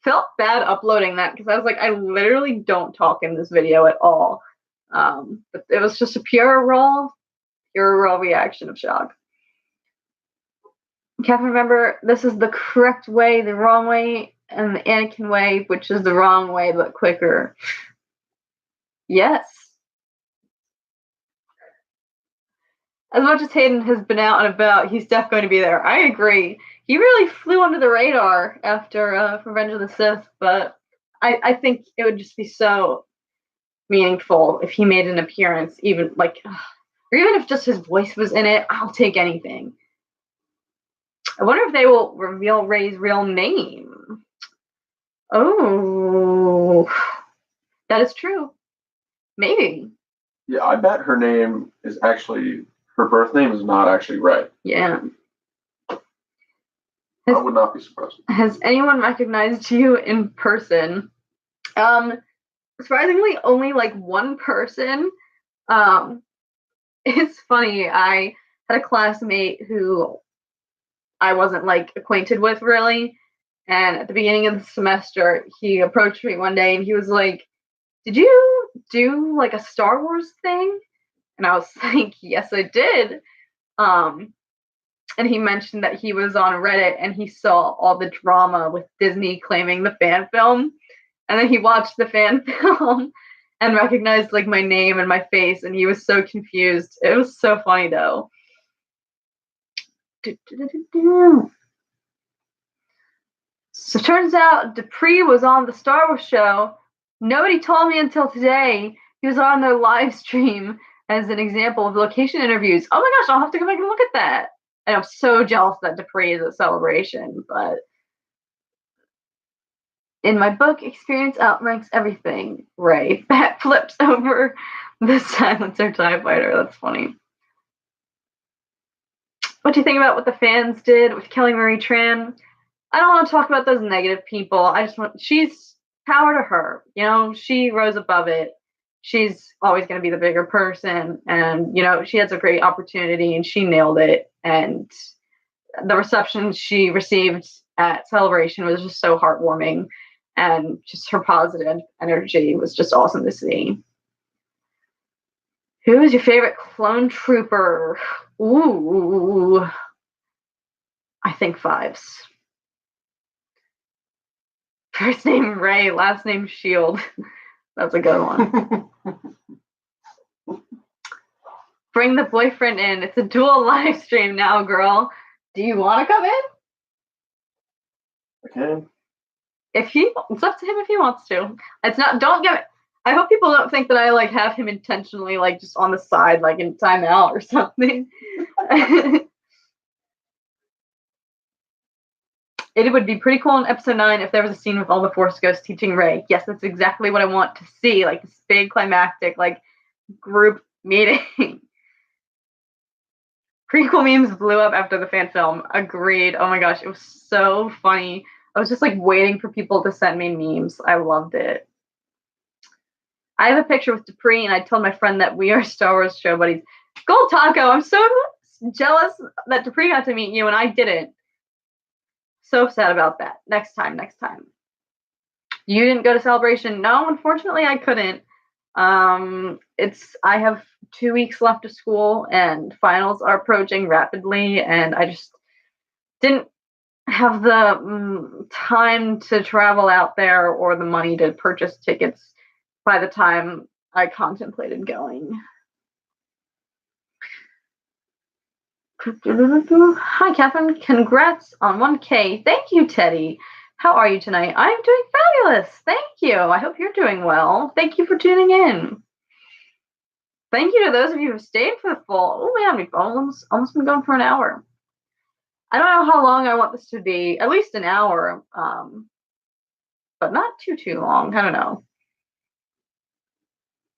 felt bad uploading that because I was like, I literally don't talk in this video at all. But it was just a pure raw Pure raw reaction of shock. Catherine, remember, this is the correct way, the wrong way, and the Anakin way, which is the wrong way, but quicker. Yes. As much as Hayden has been out and about, he's definitely going to be there. I agree. He really flew under the radar after Revenge of the Sith, but I think it would just be so meaningful if he made an appearance, even like, or even if just his voice was in it. I'll take anything. I wonder if they will reveal Rey's real name. Oh, that is true. Maybe. Yeah, I bet her name is actually, her birth name is not actually Rey. Yeah. I would not be surprised. Has anyone recognized you in person? Surprisingly, only like one person. It's funny. I had a classmate who I wasn't like acquainted with really, and at the beginning of the semester, he approached me one day and he was like, "Did you do like a Star Wars thing?" And I was like, "Yes, I did." And he mentioned that he was on Reddit and he saw all the drama with Disney claiming the fan film. And then he watched the fan film and recognized like my name and my face, and he was so confused. It was so funny though. So turns out Dupree was on the Star Wars show. Nobody told me until today. He was on their live stream as an example of location interviews. Oh my gosh, I'll have to go back and look at that. And I'm so jealous that Dupree is at Celebration, but in my book, experience outranks everything. Rey back flips over the silencer TIE fighter. That's funny. What do you think about what the fans did with Kelly Marie Tran? I don't want to talk about those negative people. I just want, she's power to her. You know, she rose above it. She's always going to be the bigger person. And, you know, she has a great opportunity and she nailed it. And the reception she received at Celebration was just so heartwarming. And just her positive energy was just awesome to see. Who is your favorite clone trooper? Ooh, I think Fives. First name Rey, last name Shield. That's a good one. Bring the boyfriend in. It's a dual live stream now, girl. Do you want to come in? I can. It's up to him if he wants to. It's not. Don't get it. I hope people don't think that I like have him intentionally like just on the side, like in timeout or something. It would be pretty cool in episode 9 if there was a scene with all the Force ghosts teaching Rey. Yes, that's exactly what I want to see. Like this big climactic, like group meeting. Prequel memes blew up after the fan film. Agreed. Oh my gosh, it was so funny. I was just like waiting for people to send me memes. I loved it. I have a picture with Dupree, and I told my friend that we are Star Wars show buddies. Gold Taco, I'm so jealous that Dupree got to meet you and I didn't. So sad about that. Next time. You didn't go to Celebration? No, unfortunately I couldn't. I have 2 weeks left of school and finals are approaching rapidly, and I just didn't have the time to travel out there or the money to purchase tickets by the time I contemplated going. Hi, Catherine. Congrats on 1K. Thank you, Teddy. How are you tonight? I'm doing fabulous. Thank you. I hope you're doing well. Thank you for tuning in. Thank you to those of you who stayed for the full. Oh, man, we've almost been going for an hour. I don't know how long I want this to be. At least an hour, but not too long. I don't know.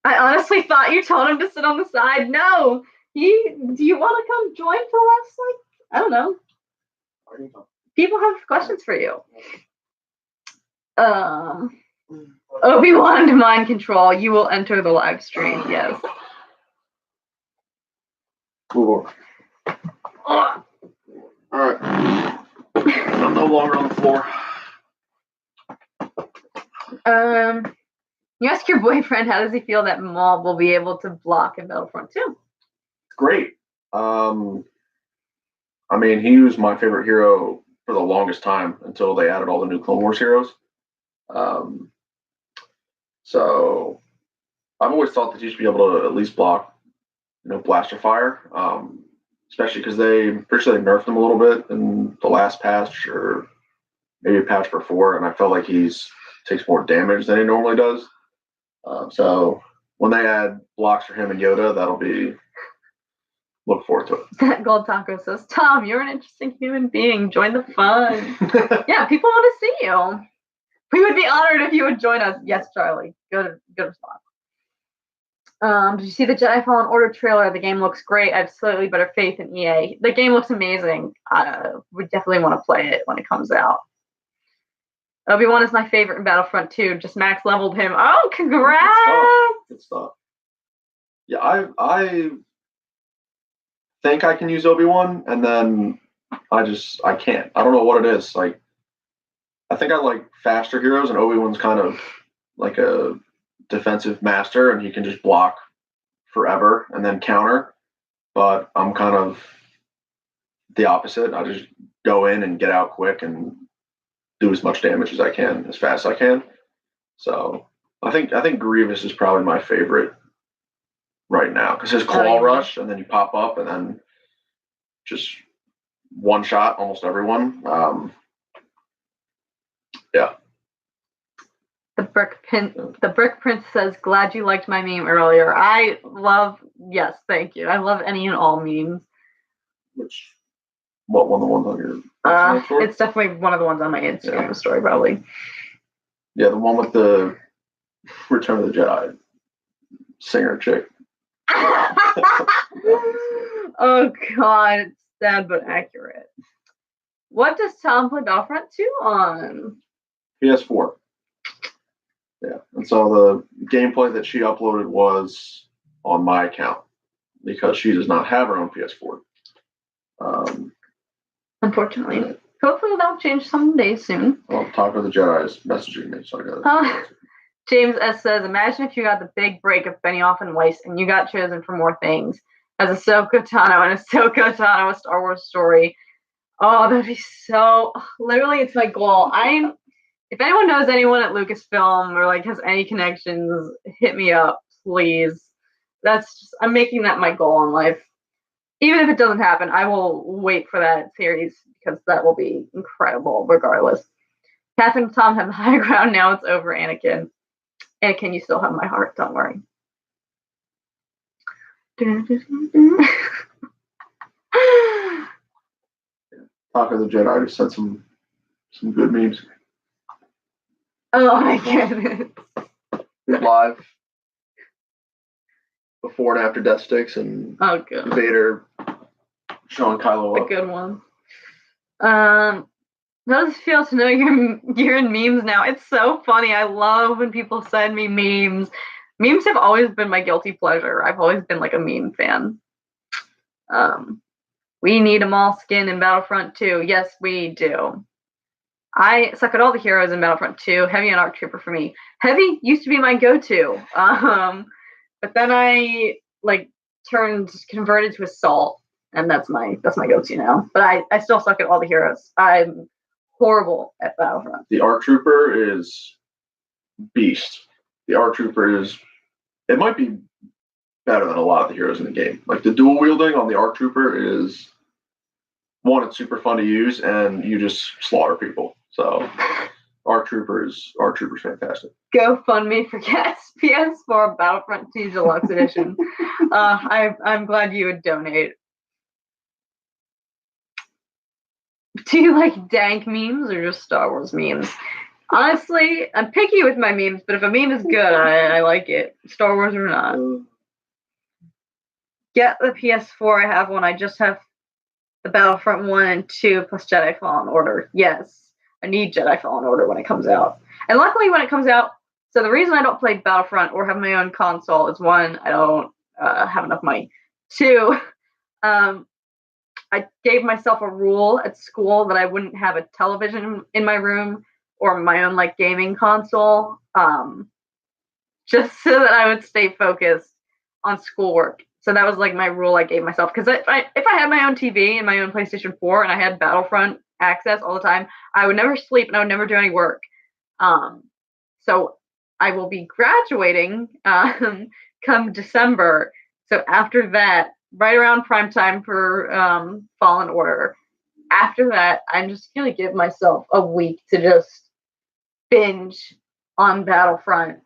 I honestly thought you told him to sit on the side. No. Do you want to come join for us? Like, I don't know. People have questions for you. Obi-Wan mind control. You will enter the live stream. Yes. Cool. All right. I'm no longer on the floor. You ask your boyfriend how does he feel that Maul will be able to block in Battlefront 2? Great. I mean, he was my favorite hero for the longest time until they added all the new Clone Wars heroes. So I've always thought that he should be able to at least block, blaster fire. Especially because pretty sure they nerfed him a little bit in the last patch, or maybe patch before, and I felt like takes more damage than he normally does. So when they add blocks for him and Yoda, that'll be. Look forward to it. That Gold Taco says, Tom, you're an interesting human being. Join the fun. Yeah, people want to see you. We would be honored if you would join us. Yes, Charlie. Good response. Did you see the Jedi Fallen Order trailer? The game looks great. I have slightly better faith in EA. The game looks amazing. We definitely want to play it when it comes out. Obi-Wan is my favorite in Battlefront 2. Just max leveled him. Oh, congrats! Good stuff. Yeah, I think I can use Obi-Wan, and then I can't. I don't know what it is. Like, I think I like faster heroes, and Obi-Wan's kind of like a defensive master, and he can just block forever and then counter. But I'm kind of the opposite. I just go in and get out quick and do as much damage as I can, as fast as I can. So I think Grievous is probably my favorite right now, because his claw rush, and then you pop up and then just one shot almost everyone. Yeah. The Brick Prince says, glad you liked my meme earlier. Yes, thank you. I love any and all memes. What one of the ones on your it's definitely one of the ones on my Instagram story, probably. Yeah, the one with the Return of the Jedi singer chick. Oh god, it's sad but accurate. What does Tom play Battlefront 2 on? PS4. Yeah, and so the gameplay that she uploaded was on my account because she does not have her own PS4. Unfortunately. Hopefully that'll change someday soon. Well, Talk of the Jedi is messaging me, so I got it. James S. says, imagine if you got the big break of Benioff and Weiss and you got chosen for more things. As Ahsoka Tano and Ahsoka Tano, a Star Wars story. Oh, that'd be so... Literally, it's my goal. If anyone knows anyone at Lucasfilm or has any connections, hit me up, please. I'm making that my goal in life. Even if it doesn't happen, I will wait for that series because that will be incredible regardless. Kathleen and Tom have the high ground. Now it's over, Anakin. Anakin, you still have my heart. Don't worry. Talk of the Jedi just said some good memes. Oh my goodness. Live before and after death sticks and Vader showing Kylo up. A good one. How does it feel to know you're in memes now? It's so funny. I love when people send me memes. Memes have always been my guilty pleasure. I've always been a meme fan. We need a Maul skin in Battlefront 2. Yes, we do. I suck at all the heroes in Battlefront 2. Heavy and Arc Trooper for me. Heavy used to be my go-to. But then I converted to Assault, and that's my go-to now. But I still suck at all the heroes. I'm horrible at Battlefront. The Arc Trooper is beast. The Arc Trooper it might be better than a lot of the heroes in the game. The dual wielding on the Arc Trooper is one, it's super fun to use, and you just slaughter people. So Arc Trooper's fantastic. GoFundMe for PS4 Battlefront 2 Deluxe Edition. I'm glad you would donate. Do you like dank memes or just Star Wars memes? Honestly, I'm picky with my memes, but if a meme is good, I like it. Star Wars or not. Get the PS4. I have one. I just have the Battlefront 1 and 2 plus Jedi Fallen Order. Yes, I need Jedi Fallen Order when it comes out. And luckily when it comes out, so the reason I don't play Battlefront or have my own console is one, I don't have enough money. Two, I gave myself a rule at school that I wouldn't have a television in my room or my own gaming console, just so that I would stay focused on schoolwork. So that was like my rule I gave myself. Because if I had my own TV and my own PlayStation 4 and I had Battlefront access all the time, I would never sleep and I would never do any work. So I will be graduating come December. So after that, right around prime time for Fallen Order. After that, I'm just gonna give myself a week to just binge on Battlefront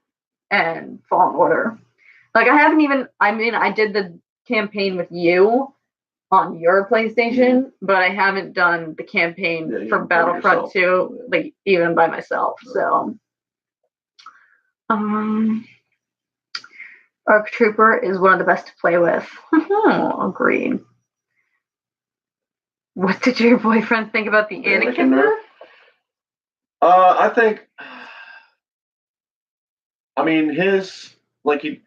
and Fallen Order. Like I did the campaign with you on your PlayStation, but I haven't done the campaign for Battlefront 2, like even by myself. So Arc Trooper is one of the best to play with. Agreed. What did your boyfriend think about the Anakin nerf? I think, I mean,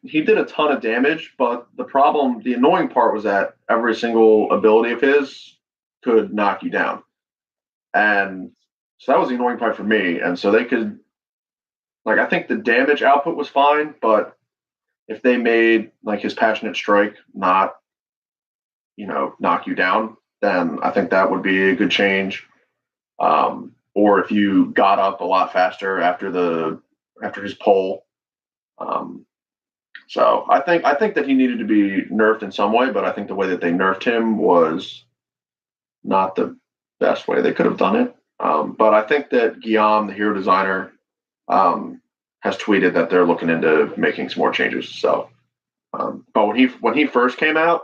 he did a ton of damage, but the annoying part was that every single ability of his could knock you down. And so that was the annoying part for me. And so they could, I think the damage output was fine, but if they made his passionate strike not, knock you down, then I think that would be a good change. Or if you got up a lot faster after his pull. So I think that he needed to be nerfed in some way, but I think the way that they nerfed him was not the best way they could have done it. But I think that Guillaume, the hero designer, has tweeted that they're looking into making some more changes. So, but when he first came out,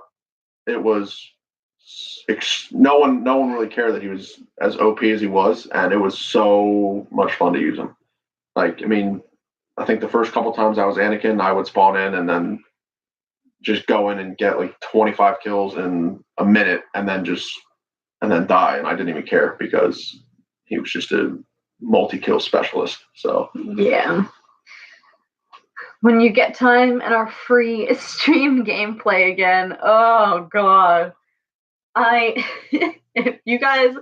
it was no one really cared that he was as OP as he was, and it was so much fun to use him. I think the first couple times I was Anakin, I would spawn in and then just go in and get 25 kills in a minute, and then die, and I didn't even care because he was just a multi-kill specialist. So yeah. When you get time and are free, stream gameplay again. Oh god. If you guys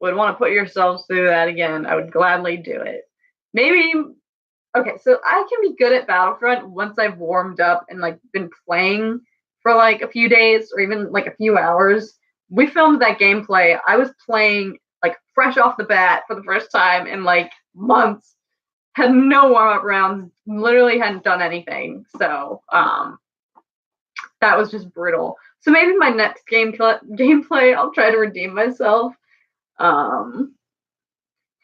would want to put yourselves through that again, I would gladly do it. Maybe okay, so I can be good at Battlefront once I've warmed up and been playing for a few days or even a few hours. We filmed that gameplay. I was playing fresh off the bat for the first time in months. Had no warm-up rounds, literally hadn't done anything. So that was just brutal. So maybe my next gameplay, I'll try to redeem myself. If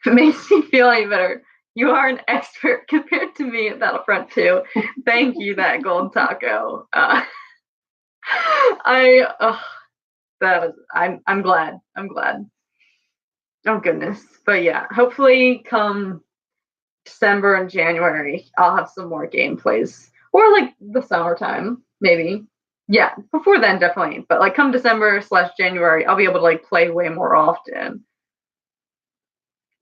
it makes me feel any better, you are an expert compared to me at Battlefront 2. Thank you, that gold taco. I'm glad. I'm glad. Oh goodness. But yeah, hopefully come December and January, I'll have some more gameplays. Or the summertime, maybe. Yeah, before then, definitely. But come December/January, I'll be able to play way more often.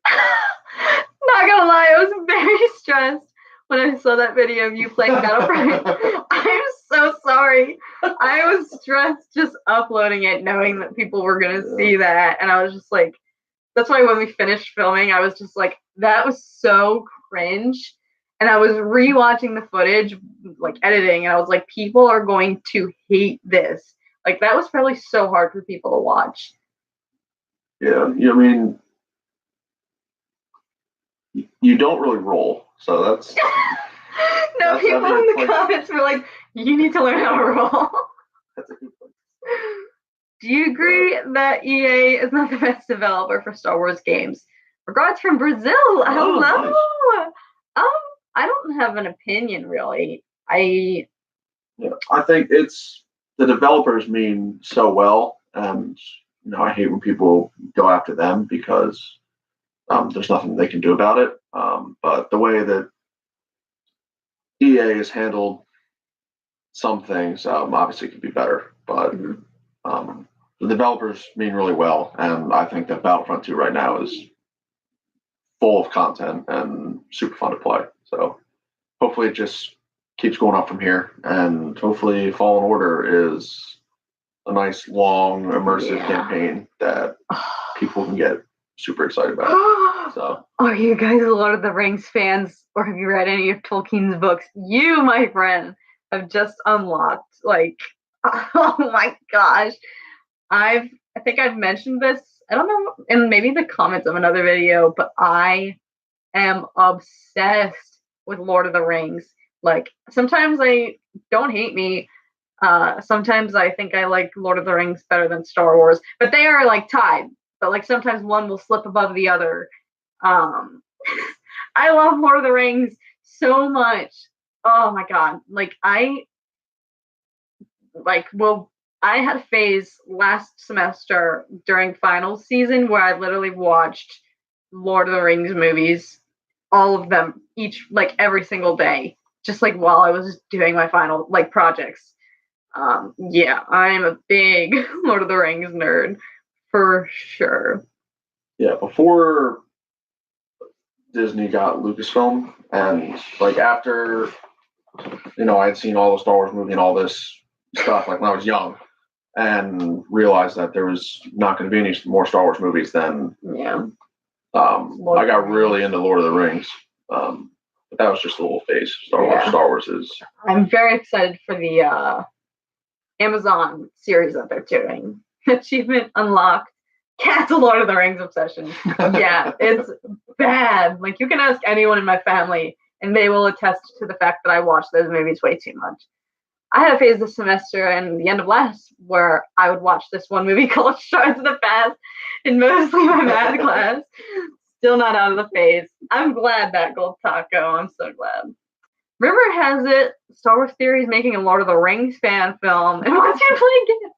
Not gonna lie, I was very stressed when I saw that video of you playing Battlefront. I'm so sorry. I was stressed just uploading it, knowing that people were gonna see that. And I was just that's why when we finished filming, I was just that was so cringe. And I was rewatching the footage, editing, and I was people are going to hate this. That was probably so hard for people to watch. Yeah, you don't really roll, so that's. No, people in the comments were you need to learn how to roll. That's a good point. Do you agree that EA is not the best developer for Star Wars games? Regards from Brazil. Hello. Nice. I don't have an opinion really. I think it's the developers mean so well, and I hate when people go after them because there's nothing they can do about it. But the way that EA has handled some things obviously could be better. But the developers mean really well, and I think that Battlefront 2 right now is full of content and super fun to play. So hopefully it just keeps going up from here, and hopefully Fallen Order is a nice, long, immersive campaign that people can get super excited about. So, are you guys Lord of the Rings fans, or have you read any of Tolkien's books? You, my friend, have just unlocked Oh my gosh. I think I've mentioned this. I don't know, and maybe the comments of another video, but I am obsessed with Lord of the Rings. Like sometimes I don't hate me. Sometimes I think I like Lord of the Rings better than Star Wars, but they are like tied. But like sometimes one will slip above the other. Um, I love Lord of the Rings so much. Oh my god! I had a phase last semester during finals season where I literally watched Lord of the Rings movies, all of them, each like every single day, just like while I was doing my final like projects. Yeah, I'm a big Lord of the Rings nerd for sure. Yeah, before Disney got Lucasfilm, and like after, I had seen all the Star Wars movie and all this stuff like when I was young, and realized that there was not going to be any more Star Wars movies. Then Yeah, I got really into Lord of the Rings. But that was just a little phase. Star Wars is. I'm very excited for the Amazon series that they're doing. Achievement unlocked. Cancel Lord of the Rings obsession. Yeah, it's bad. Like you can ask anyone in my family, and they will attest to the fact that I watch those movies way too much. I had a phase this semester and the end of last where I would watch this one movie called Shards of the Past in mostly my math class. Still not out of the phase. I'm glad that Gold Taco. I'm so glad. Rumor has it Star Wars Theory is making a Lord of the Rings fan film and wants you to play again.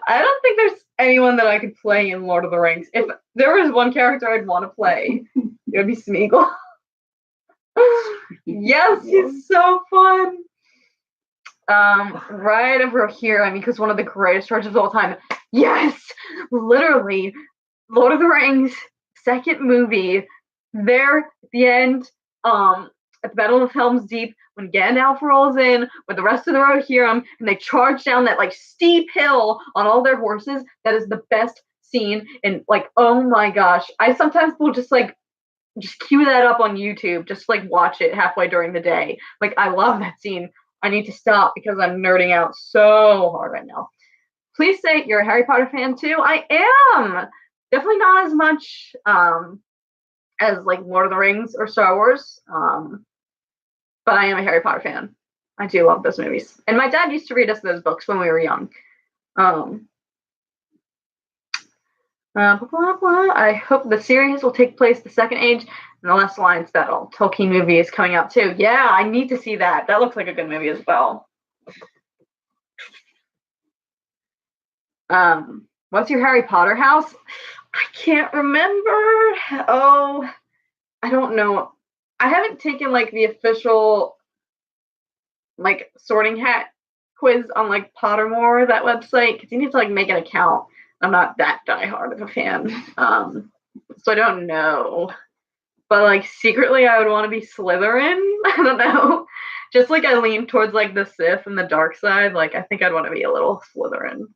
I don't think there's anyone that I could play in Lord of the Rings. If there was one character I'd want to play, it would be Smeagol. Yes, he's so fun. Right over here, I mean, because one of the greatest characters of all time. Yes, literally, Lord of the Rings, second movie. There at the end, at the Battle of Helm's Deep, when Gandalf rolls in with the rest of the Rohirrim, and they charge down that like steep hill on all their horses. That is the best scene, and like, oh my gosh, I sometimes will just cue that up on YouTube, just like watch it halfway during the day. Like, I love that scene. I need to stop because I'm nerding out so hard right now. Please say you're a Harry Potter fan too. I am. Definitely not as much as like Lord of the Rings or Star Wars. But I am a Harry Potter fan. I do love those movies. And my dad used to read us those books when we were young. I hope the series will take place the Second Age and the Last Alliance Battle. Tolkien movie is coming out too. Yeah, I need to see that. That looks like a good movie as well. What's your Harry Potter house? I can't remember. Oh, I don't know. I haven't taken like the official like sorting hat quiz on like Pottermore, that website, because you need to like make an account. I'm not that diehard of a fan. So I don't know. But like secretly I would want to be Slytherin. I don't know. Just like I lean towards like the Sith and the dark side, like I think I'd want to be a little Slytherin.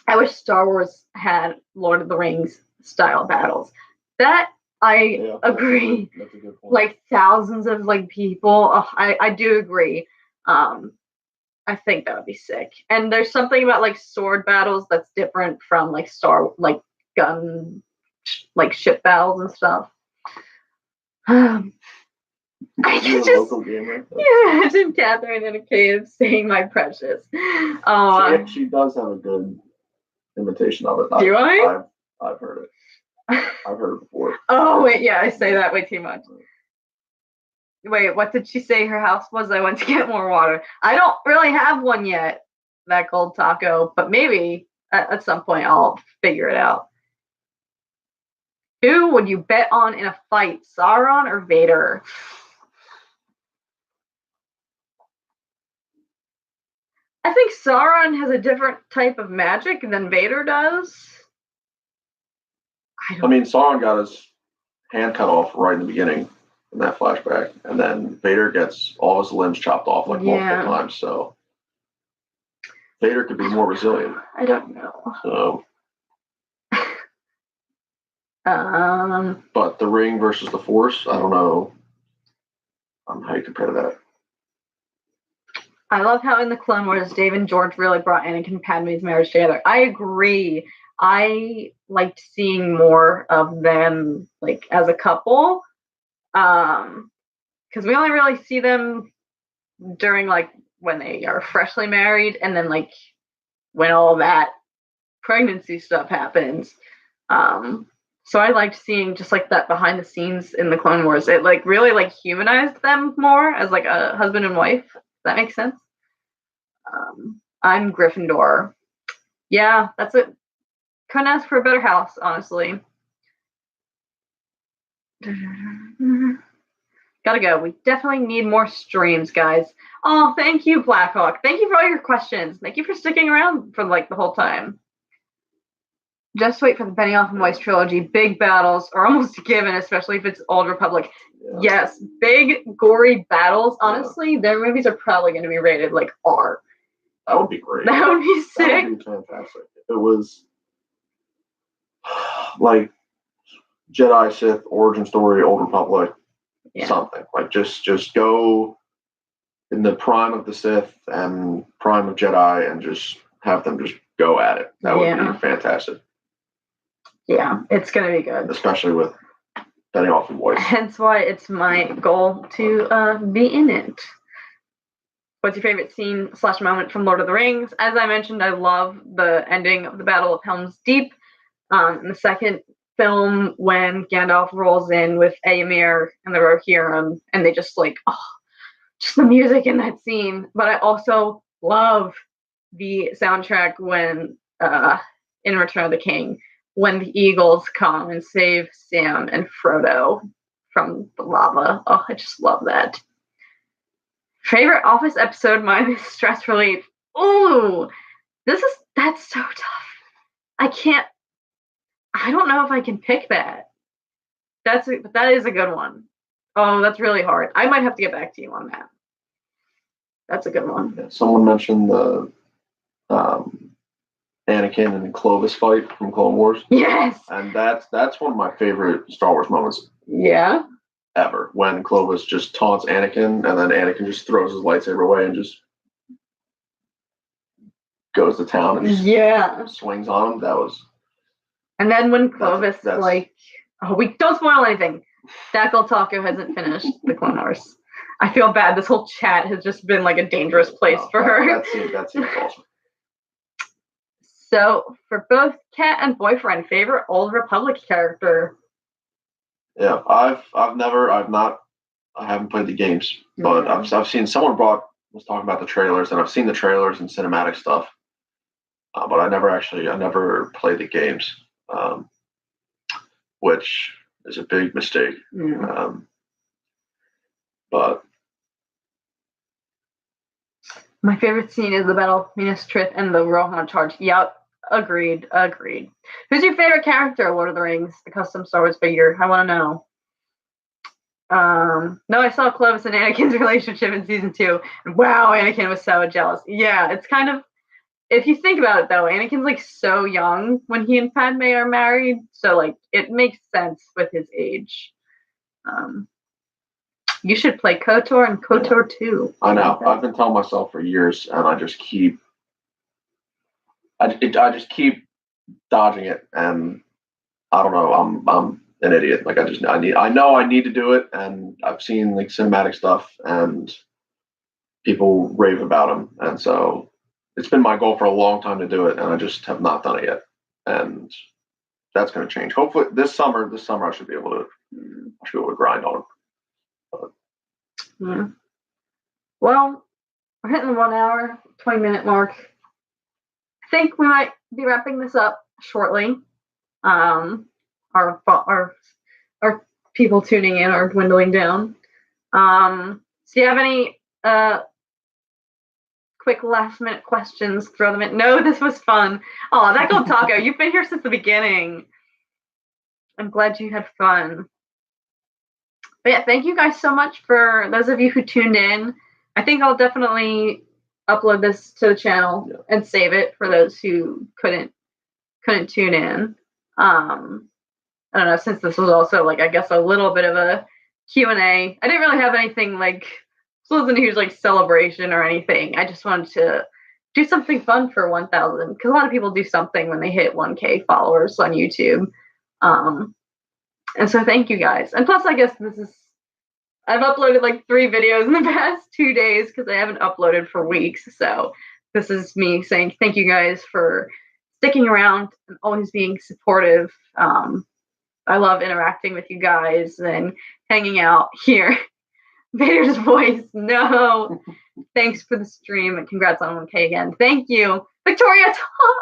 I wish Star Wars had Lord of the Rings style battles. That I agree. That's a good point. Like thousands of like people. Oh, I do agree. I think that would be sick. And there's something about like sword battles that's different from like gun like ship battles and stuff. I can just imagine Catherine in a cave saying "my precious." She does have a good imitation of it. Do I? I've heard it. I've heard it before. Oh wait, yeah, I say that way too much. Wait, what did she say her house was? I went to get more water. I don't really have one yet, that Gold Taco, but maybe at some point I'll figure it out. Who would you bet on in a fight, Sauron or Vader? I think Sauron has a different type of magic than Vader does. I mean, Sauron got his hand cut off right in the beginning in that flashback, and then Vader gets all his limbs chopped off like multiple times. So Vader could be more resilient. I don't know. So, but the ring versus the Force, I don't know how you compare that. I love how in the Clone Wars, Dave and George really brought Anakin and Padme's marriage together. I agree. I liked seeing more of them like as a couple, because we only really see them during like when they are freshly married, and then like when all that pregnancy stuff happens. So I liked seeing just like that behind the scenes in the Clone Wars. It like really like humanized them more as like a husband and wife. If that makes sense. I'm Gryffindor. Yeah, that's it. Couldn't ask for a better house, honestly. Gotta go. We definitely need more streams, guys. Oh, thank you, Blackhawk. Thank you for all your questions. Thank you for sticking around for like the whole time. Just wait for the Benioff and Weiss trilogy. Big battles are almost a given, especially if it's Old Republic. Yeah. Yes, big, gory battles. Honestly, their movies are probably going to be rated like R. That would be great. That would be sick. That would be fantastic. If it was like Jedi, Sith, origin story, Old Republic, something. Like just go in the prime of the Sith and prime of Jedi and just have them just go at it. That would be fantastic. Yeah, it's going to be good. Especially with Benioff and Weiss. Hence why it's my goal to be in it. What's your favorite scene / moment from Lord of the Rings? As I mentioned, I love the ending of the Battle of Helm's Deep. In the second film, when Gandalf rolls in with Éomer and the Rohirrim, and they just like, just the music in that scene. But I also love the soundtrack when, in Return of the King, when the eagles come and save Sam and Frodo from the lava. Oh, I just love that. Favorite Office episode, mine is Stress Relief. Ooh, that's so tough. I don't know if I can pick that. But that is a good one. Oh, that's really hard. I might have to get back to you on that. That's a good one. Yeah, someone mentioned the Anakin and Clovis fight from Clone Wars. Yes. And that's one of my favorite Star Wars moments. Yeah. Ever. When Clovis just taunts Anakin and then Anakin just throws his lightsaber away and just goes to town and just swings on him. That was. And then when Clovis we don't spoil anything. Dackle Taco hasn't finished the Clone Wars. I feel bad. This whole chat has just been like a dangerous place for her. That seems awesome. So, for both Cat and Boyfriend, favorite Old Republic character? Yeah, I haven't played the games, but I've seen someone was talking about the trailers, and I've seen the trailers and cinematic stuff, but I never played the games, which is a big mistake. But my favorite scene is the Battle of Minas Tirith and the Rohan charge. Yep, agreed. Who's your favorite character, Lord of the Rings, the custom Star Wars figure? I want to know. No, I saw Clovis and Anakin's relationship in season 2. And wow, Anakin was so jealous. Yeah, it's kind of, if you think about it though, Anakin's like so young when he and Padme are married, so like it makes sense with his age. You should play KOTOR and KOTOR 2. I know. I've been telling myself for years, and I just keep dodging it, and I don't know. I'm an idiot. Like I know I need to do it, and I've seen like cinematic stuff, and people rave about them, and so it's been my goal for a long time to do it, and I just have not done it yet, and that's going to change. Hopefully this summer I should be able to grind on it. Yeah. Well, we're hitting the 1 hour, 20-minute mark. I think we might be wrapping this up shortly. Our people tuning in are dwindling down. So you have any quick last minute questions? Throw them in. No, this was fun. Oh, that gold taco. You've been here since the beginning. I'm glad you had fun. But yeah, thank you guys so much for those of you who tuned in. I think I'll definitely upload this to the channel and save it for those who couldn't tune in. I don't know, since this was also like I guess a little bit of a Q&A. I didn't really have anything like wasn't a huge like celebration or anything. I just wanted to do something fun for 1,000 because a lot of people do something when they hit 1K followers on YouTube. And so thank you guys. And plus, I guess I've uploaded like 3 videos in the past 2 days because I haven't uploaded for weeks. So this is me saying thank you guys for sticking around and always being supportive. I love interacting with you guys and hanging out here. Vader's voice, no. Thanks for the stream and congrats on 1K again. Thank you. Victoria,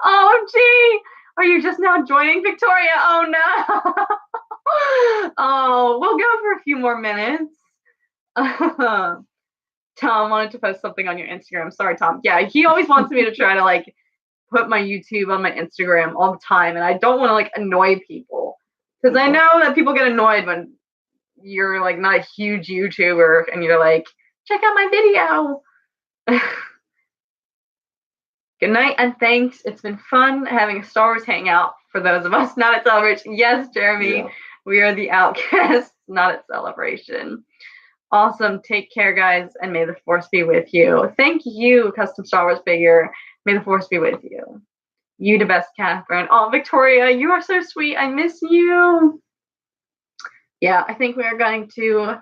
oh gee. Are you just now joining, Victoria? Oh no. Oh, we'll go for a few more minutes. Tom wanted to post something on your Instagram. Sorry, Tom. Yeah, he always wants me to try to like put my YouTube on my Instagram all the time, and I don't want to like annoy people because I know that people get annoyed when you're like not a huge YouTuber and you're like, check out my video. Good night and thanks. It's been fun having a Star Wars hangout for those of us not at Celebration. Yes, Jeremy, yeah. We are the outcasts, not at Celebration. Awesome. Take care, guys, and may the Force be with you. Thank you, Custom Star Wars Figure. May the Force be with you. You the best, Catherine. Oh, Victoria, you are so sweet. I miss you. Yeah, I think we are going to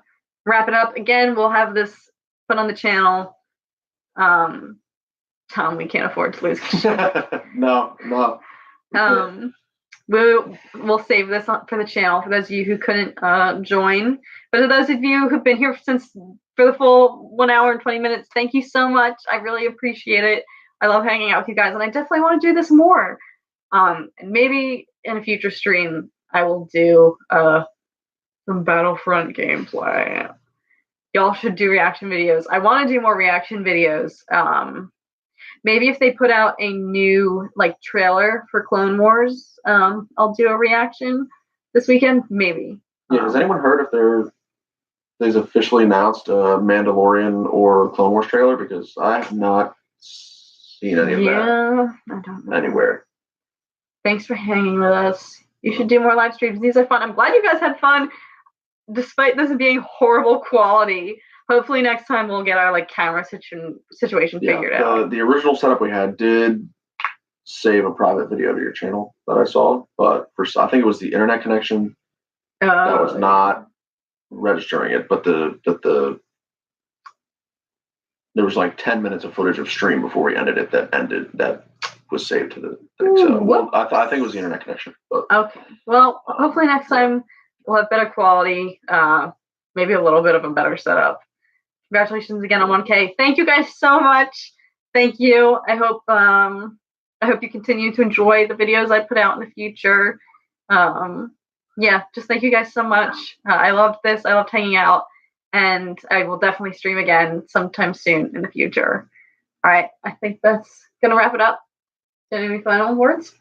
wrap it up. Again, we'll have this put on the channel. Tom, we can't afford to lose. No. We'll save this for the channel for those of you who couldn't join. But to those of you who've been here for the full 1 hour and 20 minutes, thank you so much. I really appreciate it. I love hanging out with you guys, and I definitely want to do this more. And maybe in a future stream, I will do some Battlefront gameplay. Y'all should do reaction videos. I want to do more reaction videos. Maybe if they put out a new like trailer for Clone Wars, I'll do a reaction this weekend. Maybe. Yeah. Has anyone heard if they've officially announced a Mandalorian or Clone Wars trailer? Because I have not seen any of that. Yeah, I don't know. Anywhere. Thanks for hanging with us. You should do more live streams. These are fun. I'm glad you guys had fun, despite this being horrible quality. Hopefully next time we'll get our like camera situation figured out. The original setup we had did save a private video to your channel that I saw, but I think it was the internet connection that was not registering it. But there was like 10 minutes of footage of stream before we ended it that was saved to the thing. So I think it was the internet connection. But, okay. Well, hopefully next time we'll have better quality, maybe a little bit of a better setup. Congratulations again on 1K. Thank you guys so much. Thank you. I hope you continue to enjoy the videos I put out in the future. Yeah, just thank you guys so much. I loved this. I loved hanging out, and I will definitely stream again sometime soon in the future. All right, I think that's gonna wrap it up. Any final words?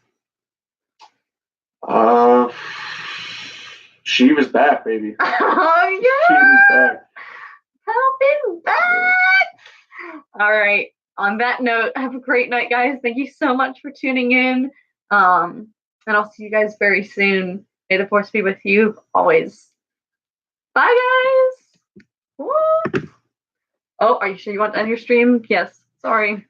She was back, baby. Oh yeah. She was back. Helping back. All right. On that note, have a great night, guys. Thank you so much for tuning in. And I'll see you guys very soon. May the Force be with you always. Bye, guys. Woo. Oh, are you sure you want to end your stream? Yes. Sorry.